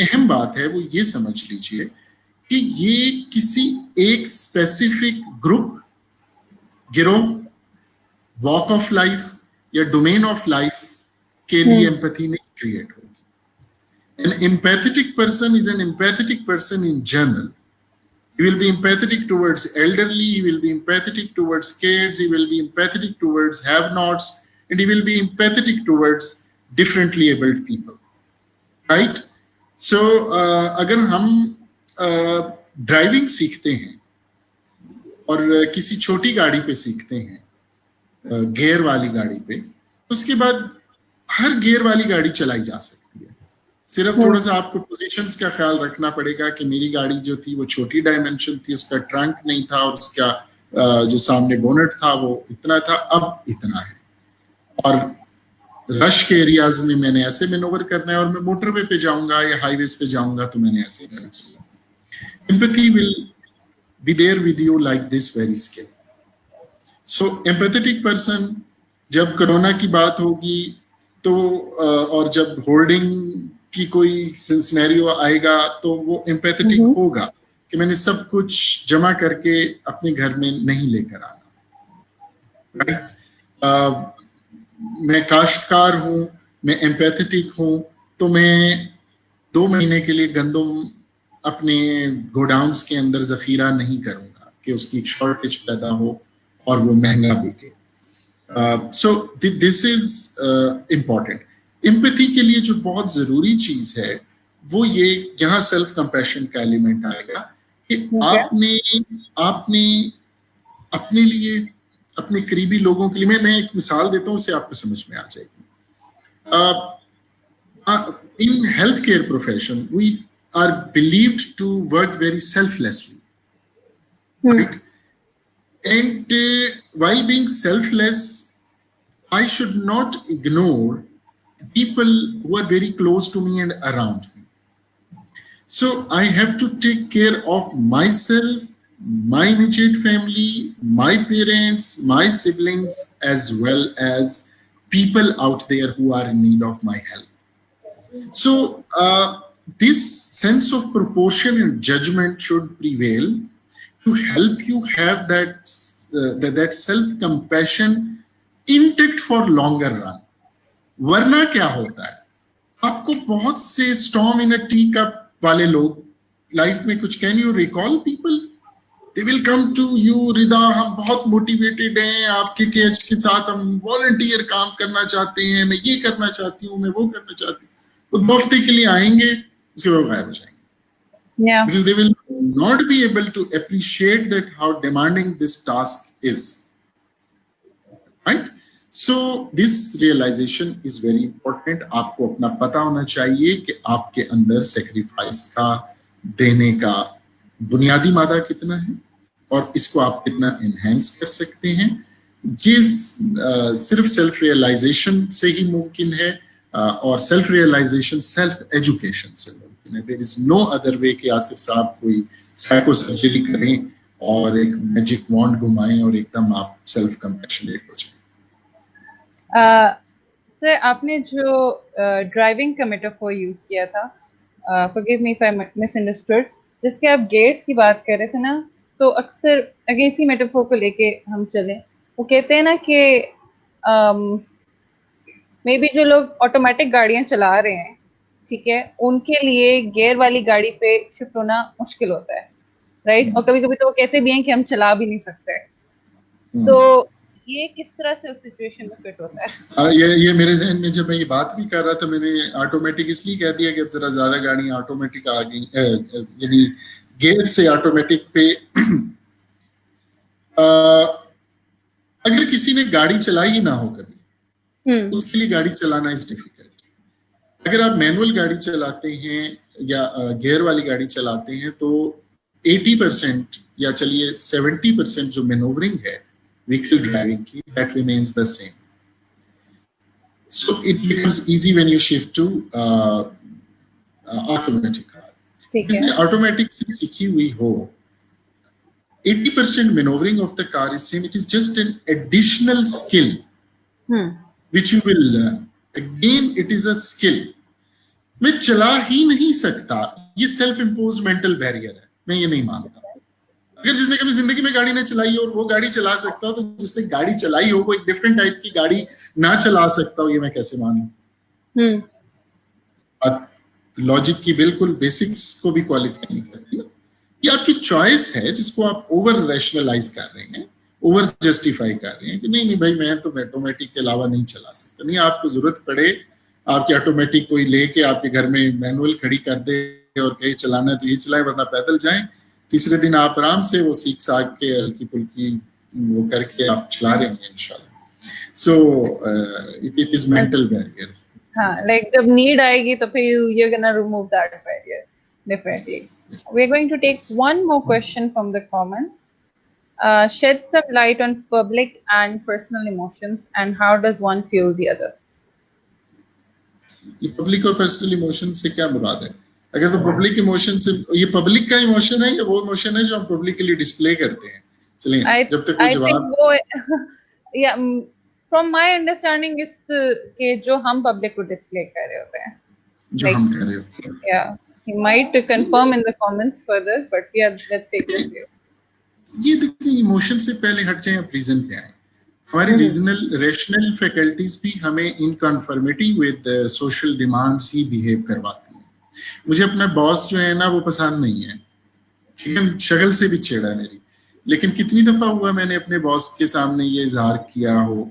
अहम बात है वो ये समझ लीजिए कि ये किसी एक स्पेसिफिक ग्रुप, गिरोह, वॉक ऑफ लाइफ या डोमेन ऑफ लाइफ के लिए एम्पैथी नहीं क्रिएट होगी। An empathetic person is an empathetic person in general. He will be empathetic towards elderly, he will be empathetic towards kids, he will be empathetic towards have-nots, and he will be empathetic towards differently abled people. Right? So, अगर हम driving सीखते हैं और किसी छोटी गाड़ी पे सीखते हैं, गियर वाली गाड़ी पे, उसके बाद हर गियर वाली गाड़ी चलाई जा सकती है। सिर्फ थोड़ा सा आपको पोजीशंस का ख्याल रखना पड़ेगा कि मेरी गाड़ी जो थी वो छोटी डायमेंशन थी, उसका ट्रंक नहीं था और उसका जो सामने बोनेट था वो इतना था, अब इतना है। और रश के एरियाज में मैंने ऐसे मैनोवर करना है, और मैं मोटरवे पे जाऊंगा या हाईवेज पे जाऊंगा तो मैंने ऐसे करना है। Empathy will be there with you like this very skill. So empathetic person, जब कोरोना की बात होगी तो और जब होल्डिंग की कोई सिनेरियो आएगा तो वो एम्पैथेटिक होगा कि मैंने सब कुछ जमा करके अपने घर में नहीं लेकर आना। राइट? मैं काश्तकार हूँ, मैं एम्पैथेटिक हूँ, तो मैं 2 महीने के लिए गंदम अपने गोडाउन्स के अंदर जखीरा नहीं करूंगा कि उसकी एक शॉर्टेज पैदा हो और वो महंगा बिके। So this is important. Empathy के लिए जो बहुत जरूरी चीज है वो ये, यहाँ सेल्फ कंपैशन का एलिमेंट आएगा कि आपने आपने अपने लिए, अपने करीबी लोगों के लिए, मैं एक मिसाल देता हूँ, उससे आपको समझ में आ जाएगी। In healthcare profession, we are believed to work very selflessly, right? And while being selfless, I should not ignore people who are very close to me and around me. So I have to take care of myself, my immediate family, my parents, my siblings, as well as people out there who are in need of my help. So this sense of proportion and judgment should prevail to help you have that self-compassion intact for longer run. वरना क्या होता है, आपको बहुत से storm in a teacup वाले लोग life में कुछ, can you recall people, they will come to you, Rida हम बहुत मोटिवेटेड हैं, आपके केज के साथ हम वॉलंटियर काम करना चाहते हैं, मैं ये करना चाहती हूँ, मैं वो करना चाहती हूँ, वो 2 हफ्ते के लिए आएंगे, उसके बाद गायब हो जाएंगे। Because they will not be able to appreciate that how demanding this task is, right? So this realization is very important. आपको अपना पता होना चाहिए कि आपके अंदर सेक्रीफाइस का, देने का बुनियादी मादा कितना है और इसको आप कितना एनहेंस कर सकते हैं। ये सिर्फ सेल्फ रियलाइजेशन से ही मुमकिन है, और सेल्फ रियलाइजेशन सेल्फ एजुकेशन से मुमकिन है। There is no other way कि आसिफ साहब कोई साइको सर्जरी करें और एक मैजिक वॉन्ड घुमाएं और एकदम आप सेल्फ कंपैशनेट हो जाएं। सर, आपने जो ड्राइविंग का मेटाफोर यूज किया था, forgive me if I misunderstood, जिसके आप गेयर्स की बात कर रहे थे ना, तो अक्सर अगर इसी मेटाफोर को लेके हम चलें, वो कहते हैं ना कि मे बी जो लोग ऑटोमेटिक गाड़ियां चला रहे हैं, ठीक है, उनके लिए गियर वाली गाड़ी पे शिफ्ट होना मुश्किल होता है, राइट? और कभी कभी तो वो कहते भी हैं कि हम चला भी नहीं सकते। तो ये किस तरह से उस सिचुएशन में फिट होता है? ये मेरे जहन में जब मैं ये बात भी कर रहा था, मैंने ऑटोमेटिक इसलिए कह दिया कि अब जरा ज्यादा गाड़ियां ऑटोमेटिक आ गई, यानी गियर से ऑटोमेटिक पे अगर किसी ने गाड़ी चलाई ही ना हो कभी, उसके लिए गाड़ी चलाना इज डिफिकल्ट। अगर आप मैनुअल गाड़ी चलाते हैं या गियर वाली गाड़ी चलाते हैं तो 80% या चलिए 70% जो मैनोवरिंग है व्हीकल ड्राइविंग की, that remains the same. So it becomes easy when you shift to automatic car. जिसने ऑटोमेटिक से सीखी हुई हो, 80% maneuvering of the car is same. It is just an additional skill which you will learn. Again, it is a skill. मैं चला ही नहीं सकता, ये सेल्फ इम्पोज्ड मेंटल बैरियर है, मैं ये नहीं मानता। अगर जिसने कभी जिंदगी में गाड़ी नहीं चलाई और वो गाड़ी चला सकता हो, तो जिसने गाड़ी चलाई हो वो एक डिफरेंट टाइप की गाड़ी ना चला सकता हो, ये मैं कैसे मानूं? लॉजिक की बिल्कुल बेसिक्स को भी क्वालिफाई नहीं करती। ये आपकी चॉइस है जिसको आप ओवर रैशनलाइज कर रहे हैं, ओवर जस्टिफाई कर रहे हैं कि नहीं भाई मैं तो ऑटोमेटिक के अलावा नहीं चला सकता। नहीं, आपको जरूरत पड़े आपकी ऑटोमेटिक कोई लेके आपके घर में मैनुअल खड़ी कर दे और कहे चलाना तो ये चलाए वरना पैदल जाएं, तीसरे दिन आप आराम से वो सीख साख के हल्की फुल्की वो करके आप चला रहे हैं इंशाल्लाह। So it is mental barrier. हाँ, लाइक जब नीड आएगी तो फिर you are gonna remove that barrier definitely. We are going to take one more question from the comments. Shed some light on public and personal emotions and how does one fuel the other? ये public और personal emotion से क्या मुराद है? अगर तो public emotion से, ये public का इमोशन है या वो इमोशन है जो हम पब्लिकली डिस्प्ले करते हैं? चलिए जब तक कोई जवाब वो या फ्रॉम माय अंडरस्टैंडिंग इज कि जो हम पब्लिक को डिस्प्ले कर रहे होते हैं, जो हम कर रहे होते हैं। या he might confirm in the comments further, but yeah, let's take this view. ये देखिए, इमोशन से पहले हट जाएं, आप रीजन पे आए। हमारी रीजनल रैशनल फैकल्टीज भी हमें इन conformity with social demands he behave करवाती हैं। मुझे अपना बॉस जो है ना वो पसंद नहीं है, ठीक है, शक्ल से भी छेड़ा है मेरी, लेकिन कितनी दफा हुआ मैंने अपने बॉस के सामने ये इजहार किया हो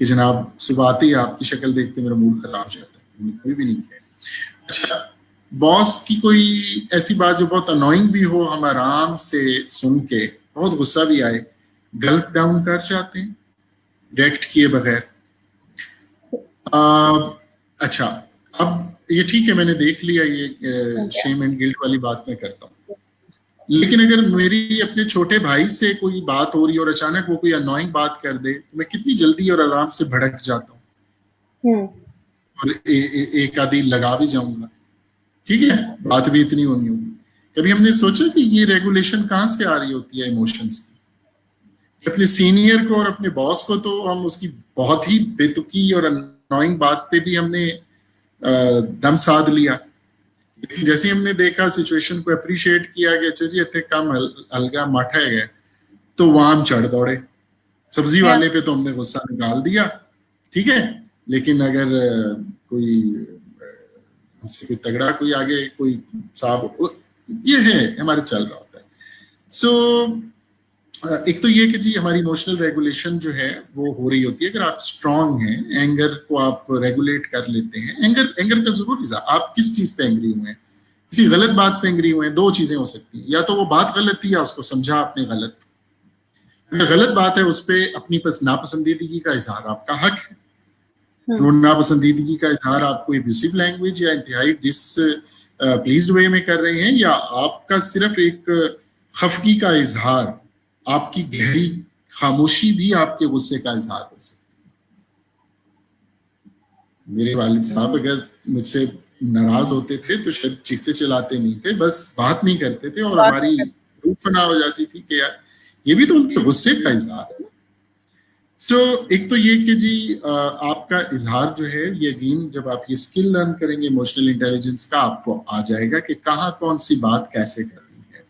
कि जनाब सुबह आते ही आपकी शक्ल देखते मेरा मूड खराब हो जाता है? मैंने कभी भी नहीं किया। अच्छा, बॉस की कोई ऐसी बात जो बहुत अनोइंग भी हो, हम आराम से सुन के, बहुत गुस्सा भी आए, गल्प डाउन कर जाते हैं रिएक्ट किए बगैर। अच्छा, अब ये ठीक है, मैंने देख लिया ये शेम एंड गिल्ट वाली बात मैं करता हूँ, लेकिन अगर मेरी अपने छोटे भाई से कोई बात हो रही है और अचानक वो कोई अनोइंग बात कर दे तो मैं कितनी जल्दी और आराम से भड़क जाता हूँ और एक आधी लगा भी जाऊंगा, ठीक है, बात भी इतनी होनी होगी। कभी हमने सोचा कि ये रेगुलेशन कहाँ से आ रही होती है इमोशंस की? अपने सीनियर को और अपने बॉस को तो हम उसकी बहुत ही बेतुकी और अनोइंग बात पे भी हमने दम साध लिया, लेकिन जैसे हमने देखा सिचुएशन को अप्रिशिएट किया कि अच्छा जी इतने कम अलगा मठ है, तो वहां हम चढ़ दौड़े। सब्जी वाले पे तो हमने गुस्सा निकाल दिया, ठीक है, लेकिन अगर कोई हमसे कोई तगड़ा कोई आगे कोई साहब, ये है हमारे चल रहा होता है। सो एक तो ये कि जी हमारी इमोशनल रेगुलेशन जो है वो हो रही होती है अगर आप स्ट्रांग हैं, एंगर को आप रेगुलेट कर लेते हैं। एंगर का जरूर आप किस चीज पे एंग्री हुए हैं, किसी गलत बात पे एंग्री हुए हैं, दो चीजें हो सकती हैं, या तो वो बात गलत थी या उसको समझा आपने गलत। अगर गलत बात है उस पर अपनी नापसंदीदगी का इजहार आपका हक है, नापसंदीदगी का इजहार आपको एब्यूसिव लैंग्वेज या इंतहाई डिस प्लीज्ड वे में कर रहे हैं, या आपका सिर्फ एक खफगी का इजहार, आपकी गहरी खामोशी भी आपके गुस्से का इजहार हो सकती है। मेरे वालिद साहब अगर मुझसे नाराज होते थे तो शायद चीखते चिल्लाते नहीं थे, बस बात नहीं करते थे और हमारी रूह फना हो जाती थी कि यार ये भी तो उनके गुस्से का इजहार है। सो एक तो ये कि जी आपका इजहार जो है ये अगेन जब आप ये स्किल लर्न करेंगे इमोशनल इंटेलिजेंस का, आपको आ जाएगा कि कहाँ कौन सी बात कैसे करनी है।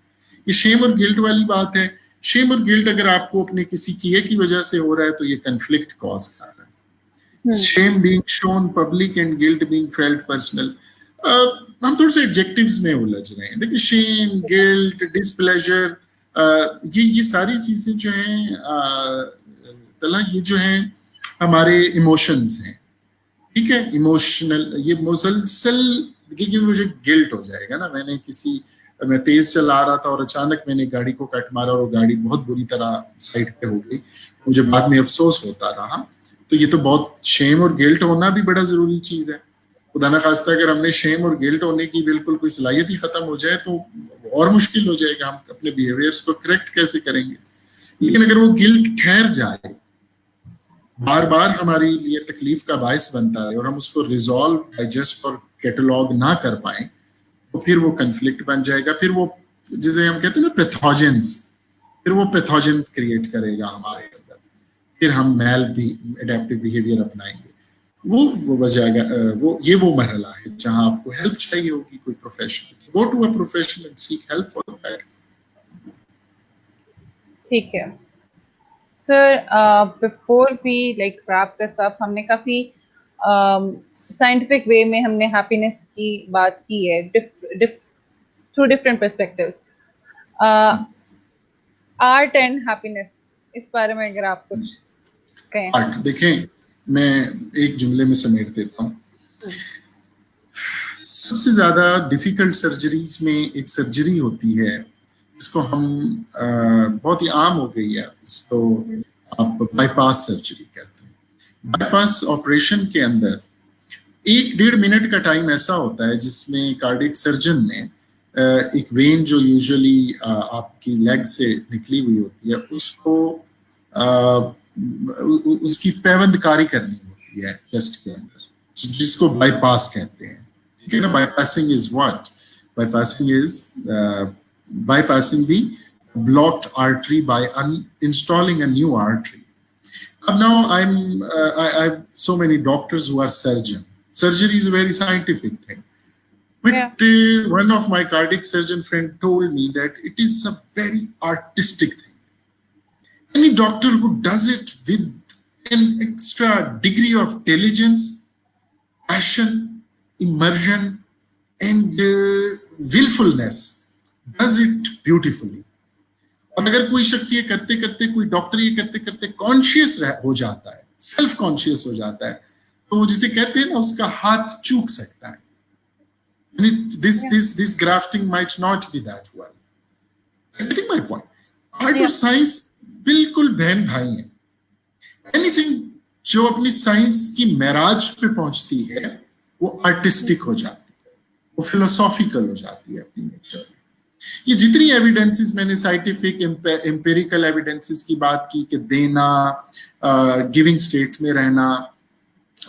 ये शेम और गिल्ट वाली बात है। शेम और गिल्ट अगर आपको अपने किसी किए की वजह से हो रहा है तो ये कंफ्लिक्ट कॉज कर रहा है। Shame being shown public and guilt being felt personal. हम थोड़े से एडजेक्टिव्स में उलझ रहे हैं। देखिए शेम, गिल्ट, डिसप्लेजर, ये सारी चीजें जो हैं तला, ये जो है हमारे इमोशंस हैं, ठीक है, इमोशनल। ये मुसलसल देखिए मुझे गिल्ट हो जाएगा ना, मैं तेज चला रहा था और अचानक मैंने गाड़ी को कट मारा और वो गाड़ी बहुत बुरी तरह साइड पे हो गई, मुझे बाद में अफसोस होता रहा। तो ये तो बहुत शेम और गिल्ट होना भी बड़ा जरूरी चीज है। खुदा ना खास्ता अगर हमने शेम और गिल्ट होने की बिल्कुल कोई सलाहियत ही खत्म हो जाए तो और मुश्किल हो जाएगा, हम अपने बिहेवियर्स को करेक्ट कैसे करेंगे। लेकिन अगर वो गिल्ट ठहर जाए, बार बार हमारे लिए तकलीफ का बायस बनता है और हम उसको रिजॉल्व, डाइजेस्ट और कैटलॉग ना कर पाए तो फिर वो कंफ्लिक्ट बन जाएगा। फिर वो जिसे हम कहते हैं ना पैथोजेंस, फिर वो पैथोजन क्रिएट करेगा हमारे अंदर, फिर हम मैल भी एडेप्टिव बिहेवियर अपनाएंगे। वो वजह वो मरहला है जहां आपको हेल्प चाहिए होगी, कोई professional, go to a professional and seek help for that. ठीक है sir, before we like wrap this up, हमने काफी साइंटिफिक वे में हमने हैप्पीनेस की बात की है through different perspectives. Art and happiness, इस बारे में अगर आप कुछ कहें। आर्ट देखें, मैं एक जुमले में समेट देता हूँ। सबसे ज्यादा डिफिकल्ट सर्जरीज में एक सर्जरी होती है इसको हम बहुत ही आम हो गई है, इसको आप बाईपास सर्जरी कहते हैं। बाईपास ऑपरेशन के अंदर 1-1.5 मिनट का टाइम ऐसा होता है जिसमें कार्डियक सर्जन ने एक वेन जो यूजुअली आपकी लेग से निकली हुई होती है उसको उसकी पैबंदकारी करनी होती है चेस्ट के अंदर, जिसको बाईपास कहते हैं, ठीक है ना। Bypassing is what? Bypassing is bypassing the blocked artery by installing a new artery. Now I have so many doctors who are surgeons. Surgery is a very scientific thing. But one of my cardiac surgeon friend told me that it is a very artistic thing. Any doctor who does it with an extra degree of diligence, passion, immersion, and willfulness does it beautifully. और अगर कोई शख्स ये करते करते, कोई doctor ये करते करते कॉन्शियस हो जाता है, सेल्फ कॉन्शियस हो जाता है, तो वो जिसे कहते हैं ना, उसका हाथ चूक सकता है. This grafting might not be that well. I'm getting my point. Art और साइंस बिल्कुल बहन भाई हैं. एनीथिंग जो अपनी साइंस की मेराज पे पहुंचती है वो आर्टिस्टिक हो जाती है, वो फिलोसॉफिकल हो जाती है अपनी नेचर में. ये जितनी एविडेंसेस मैंने साइंटिफिक एम्पिरिकल एविडेंसेस की बात की कि देना, गिविंग स्टेट में रहना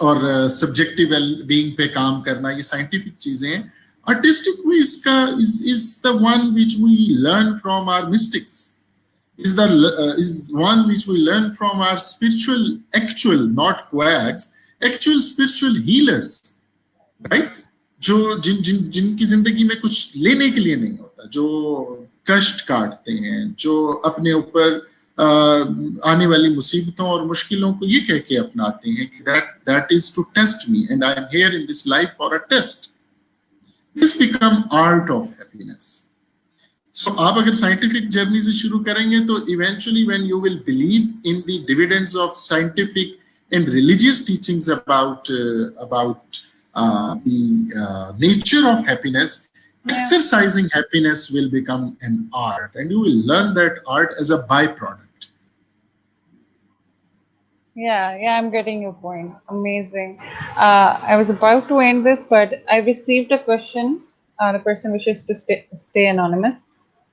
और सब्जेक्टिव वेल बीइंग पे काम करना, ये साइंटिफिक चीजें हैं. आर्टिस्टिक वे इसका is the one which we learn from our mystics, is one which we learn from our spiritual, actual, not quacks, actual spiritual healers, right? जो जिनकी जिंदगी में कुछ लेने के लिए नहीं होता, जो कष्ट काटते हैं, जो अपने ऊपर आने वाली मुसीबतों और मुश्किलों को ये कह के अपनाते हैं कि that is to test me and I am here in this life for a test. This become art of happiness. So आप अगर साइंटिफिक जर्नी से शुरू करेंगे तो eventually when you will believe in the dividends of scientific and religious teachings about the nature of happiness, exercising happiness will become an art, and you will learn that art as a byproduct. Yeah, I'm getting your point. Amazing. I was about to end this, but I received a question. The person wishes to stay anonymous.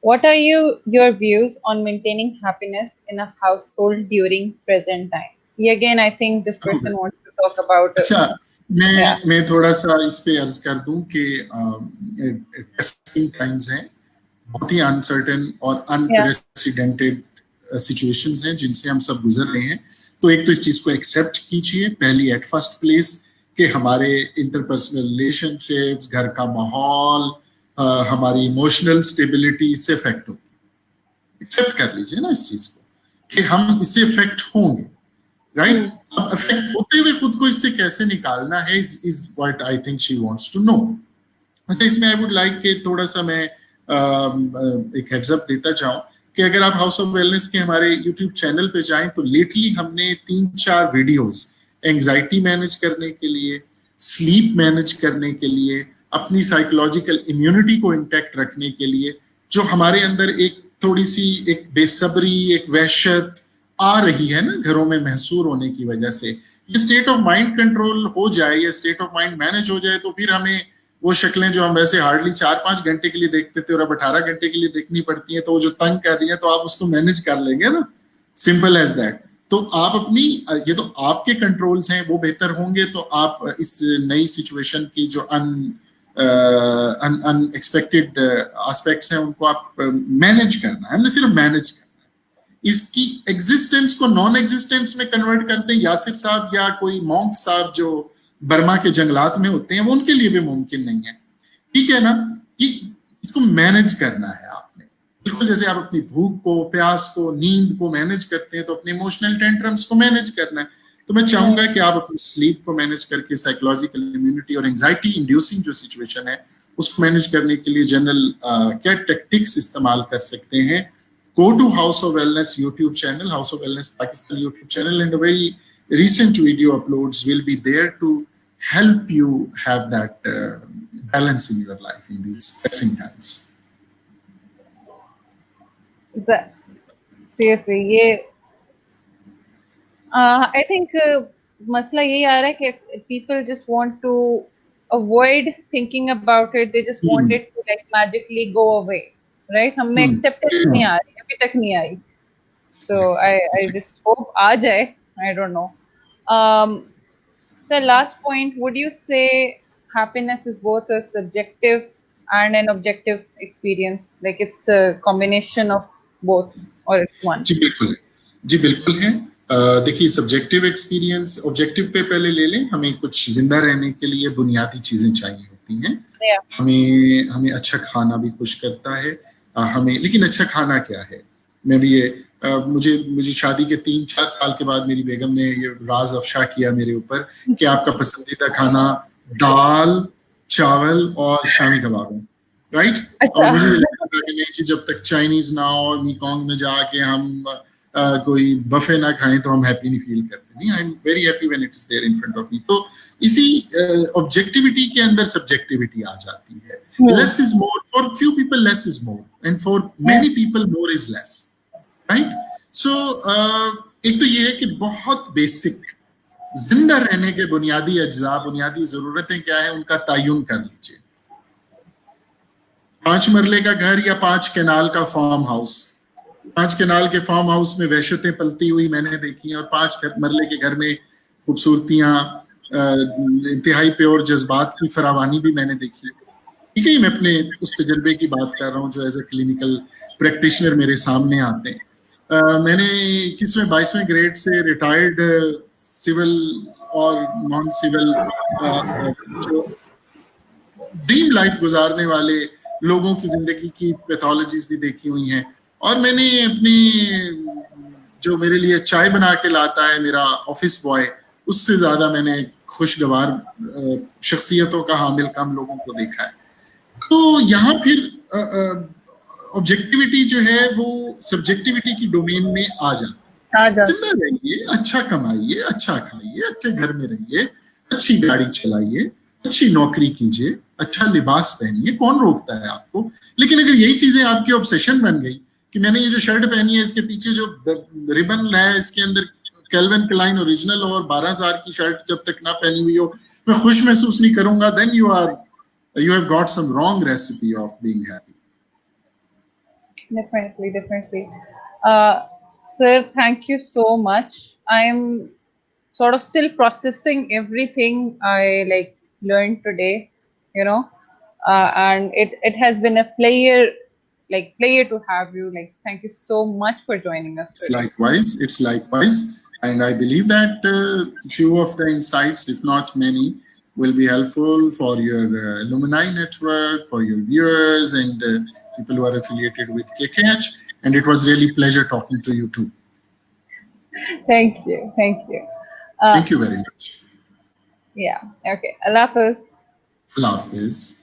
What are your views on maintaining happiness in a household during present times? Yeah, again, I think this person wants to talk about. अच्छा, मैं थोड़ा सा इस पे अर्ज कर दूं कि टेस्टिंग टाइम्स हैं, बहुत ही अनसर्टेन और अनप्रेसिडेंटेड सिचुएशंस हैं जिनसे हम सब गुजर रहे हैं. तो एक तो इस चीज को एक्सेप्ट कीजिए पहली एट फर्स्ट प्लेस कि हमारे इंटरपर्सनल रिलेशनशिप्स, घर का माहौल, हमारी इमोशनल स्टेबिलिटी इससे इफेक्ट होगी. एक्सेप्ट कर लीजिए ना इस चीज को कि हम इससे इफेक्ट होंगे, राइट? अब इफेक्ट होते हुए खुद को इससे कैसे निकालना है is what I think she wants to know. अच्छा, इसमें आई वुड लाइक कि थोड़ा सा मैं एक हेड्स अप देता जाऊं कि अगर आप हाउस ऑफ वेलनेस के हमारे यूट्यूब चैनल पे जाएं तो लेटली हमने 3-4 वीडियोस एंजाइटी मैनेज करने के लिए, स्लीप मैनेज करने के लिए, अपनी साइकोलॉजिकल इम्यूनिटी को इंटैक्ट रखने के लिए, जो हमारे अंदर एक थोड़ी सी एक बेसब्री, एक वहशत आ रही है ना घरों में महसूर होने की वजह से, ये स्टेट ऑफ माइंड कंट्रोल हो जाए या स्टेट ऑफ माइंड मैनेज हो जाए तो फिर हमें वो शक्लें जो हम वैसे हार्डली 4-5 घंटे के लिए देखते थे और अब 18 घंटे के लिए देखनी पड़ती है, तो वो जो तंग कर रही है तो आप उसको मैनेज कर लेंगे ना, सिंपल एज दैट. तो आप अपनी, ये तो आपके कंट्रोल्स हैं, वो बेहतर होंगे तो आप इस नई सिचुएशन की जो अनएक्सपेक्टेड एस्पेक्ट्स हैं उनको आप मैनेज करना है, हमने सिर्फ मैनेज करना है. इसकी एग्जिस्टेंस को नॉन एग्जिस्टेंस में कन्वर्ट करते हैं यासिर साहब या कोई मॉन्क साहब जो बर्मा के जंगलात में होते हैं, वो उनके लिए भी मुमकिन नहीं है. ठीक है ना, कि इसको मैनेज करना है आपने, बिल्कुल जैसे आप अपनी भूख को, प्यास को, नींद को मैनेज करते हैं तो अपने इमोशनल टेंट्रम्स को मैनेज करना है. तो मैं चाहूंगा कि आप अपनी स्लीप को मैनेज करके साइकोलॉजिकल इम्यूनिटी और एंजाइटी इंड्यूसिंग जो सिचुएशन है उसको मैनेज करने के लिए जनरल क्या टेक्टिक्स इस्तेमाल कर सकते हैं. Go to House of Wellness YouTube channel, House of Wellness Pakistan YouTube channel, and a very recent video uploads will be there to help you have that balance in your life in these pressing times. Seriously, ये I think मसला यही आ रहा है कि people just want to avoid thinking about it. They just want it to like magically go away. Right, हमें acceptance नहीं आ रही, अभी तक नहीं आई. सो आई जस्ट होप आ जाए. I don't know. Sir, last point, would you say happiness is both a subjective and an objective experience, like it's a combination of both or it's one? जी बिल्कुल है. देखिए, सब्जेक्टिव एक्सपीरियंस, ऑब्जेक्टिव पे पहले ले लें. हमें कुछ जिंदा रहने के लिए बुनियादी चीजें चाहिए होती हैं. हमें अच्छा खाना भी खुश करता है हमें, लेकिन अच्छा खाना क्या है? मैं भी ये मुझे शादी के 3-4 साल के बाद मेरी बेगम ने ये राज अफशा किया मेरे ऊपर कि आपका पसंदीदा खाना दाल, चावल और शामी कबाब है, राइट। और अच्छा। मुझे लगता था कि नहीं जी, जब तक चाइनीज ना हो और मीकोंग में जाके हम कोई बफे ना खाएं तो हम हैप्पी नहीं फील करते। नहीं, I am very happy when it is there in front of me. तो इसी ऑब्जेक्टिविटी के अंदर सब्जेक्टिविटी आ जाती है। Hmm, less is more, for few people less is more and for hmm, many people more is less, right. So एक तो ये है कि बहुत बेसिक जिंदा रहने के बुनियादी अज्जा, बुनियादी जरूरतें क्या है उनका तयन कर लीजिए। 5 मरले का घर या 5 केनाल का फार्म हाउस। 5 केनाल के फार्म हाउस में वहशतें पलती हुई मैंने देखी, और 5 मरले के घर में खूबसूरतियां, इंतहाई प्योर जज्बात की फरावानी भी मैंने देखी। ठीक है, मैं अपने उस तजर्बे की बात कर रहा हूँ जो एज ए क्लिनिकल प्रैक्टिशनर मेरे सामने आते हैं। मैंने 21वें 22वें ग्रेड से रिटायर्ड सिविल और नॉन सिविल जो ड्रीम लाइफ गुजारने वाले लोगों की जिंदगी की पैथोलॉजीज भी देखी हुई हैं। और मैंने अपनी, जो मेरे लिए चाय बना के लाता है मेरा ऑफिस बॉय, उससे ज्यादा मैंने खुशगवार शख्सियतों का हामिल कम लोगों को देखा है। तो यहाँ फिर ऑब्जेक्टिविटी जो है वो सब्जेक्टिविटी की डोमेन में आ जाती आ है। जाओ। जिंदा रहिए, अच्छा कमाइए, अच्छा खाइए, अच्छे घर में रहिए, अच्छी गाड़ी चलाइए, अच्छी नौकरी कीजिए, अच्छा लिबास पहनिए, कौन रोकता है आपको। लेकिन अगर यही चीजें आपकी ऑब्सेशन बन गई कि मैंने ये जो शर्ट पहनी है इसके पीछे जो रिबन है इसके अंदर कैल्विन क्लाइन ओरिजिनल और 12,000 की शर्ट जब तक ना पहनी हुई हो मैं खुश महसूस नहीं करूंगा, then you have got some wrong recipe of being happy. Definitely, definitely. Uh, Sir, thank you so much. I'm sort of still processing everything I like learned today, you know, and it has been a player to have you. Like, thank you so much for joining us today. It's likewise, and I believe that few of the insights, if not many, will be helpful for your alumni network, for your viewers, and people who are affiliated with KKH. And it was really pleasure talking to you too. Thank you, thank you. Uh, Thank you very much. yeah, okay. Allah Hafiz. Allah Hafiz.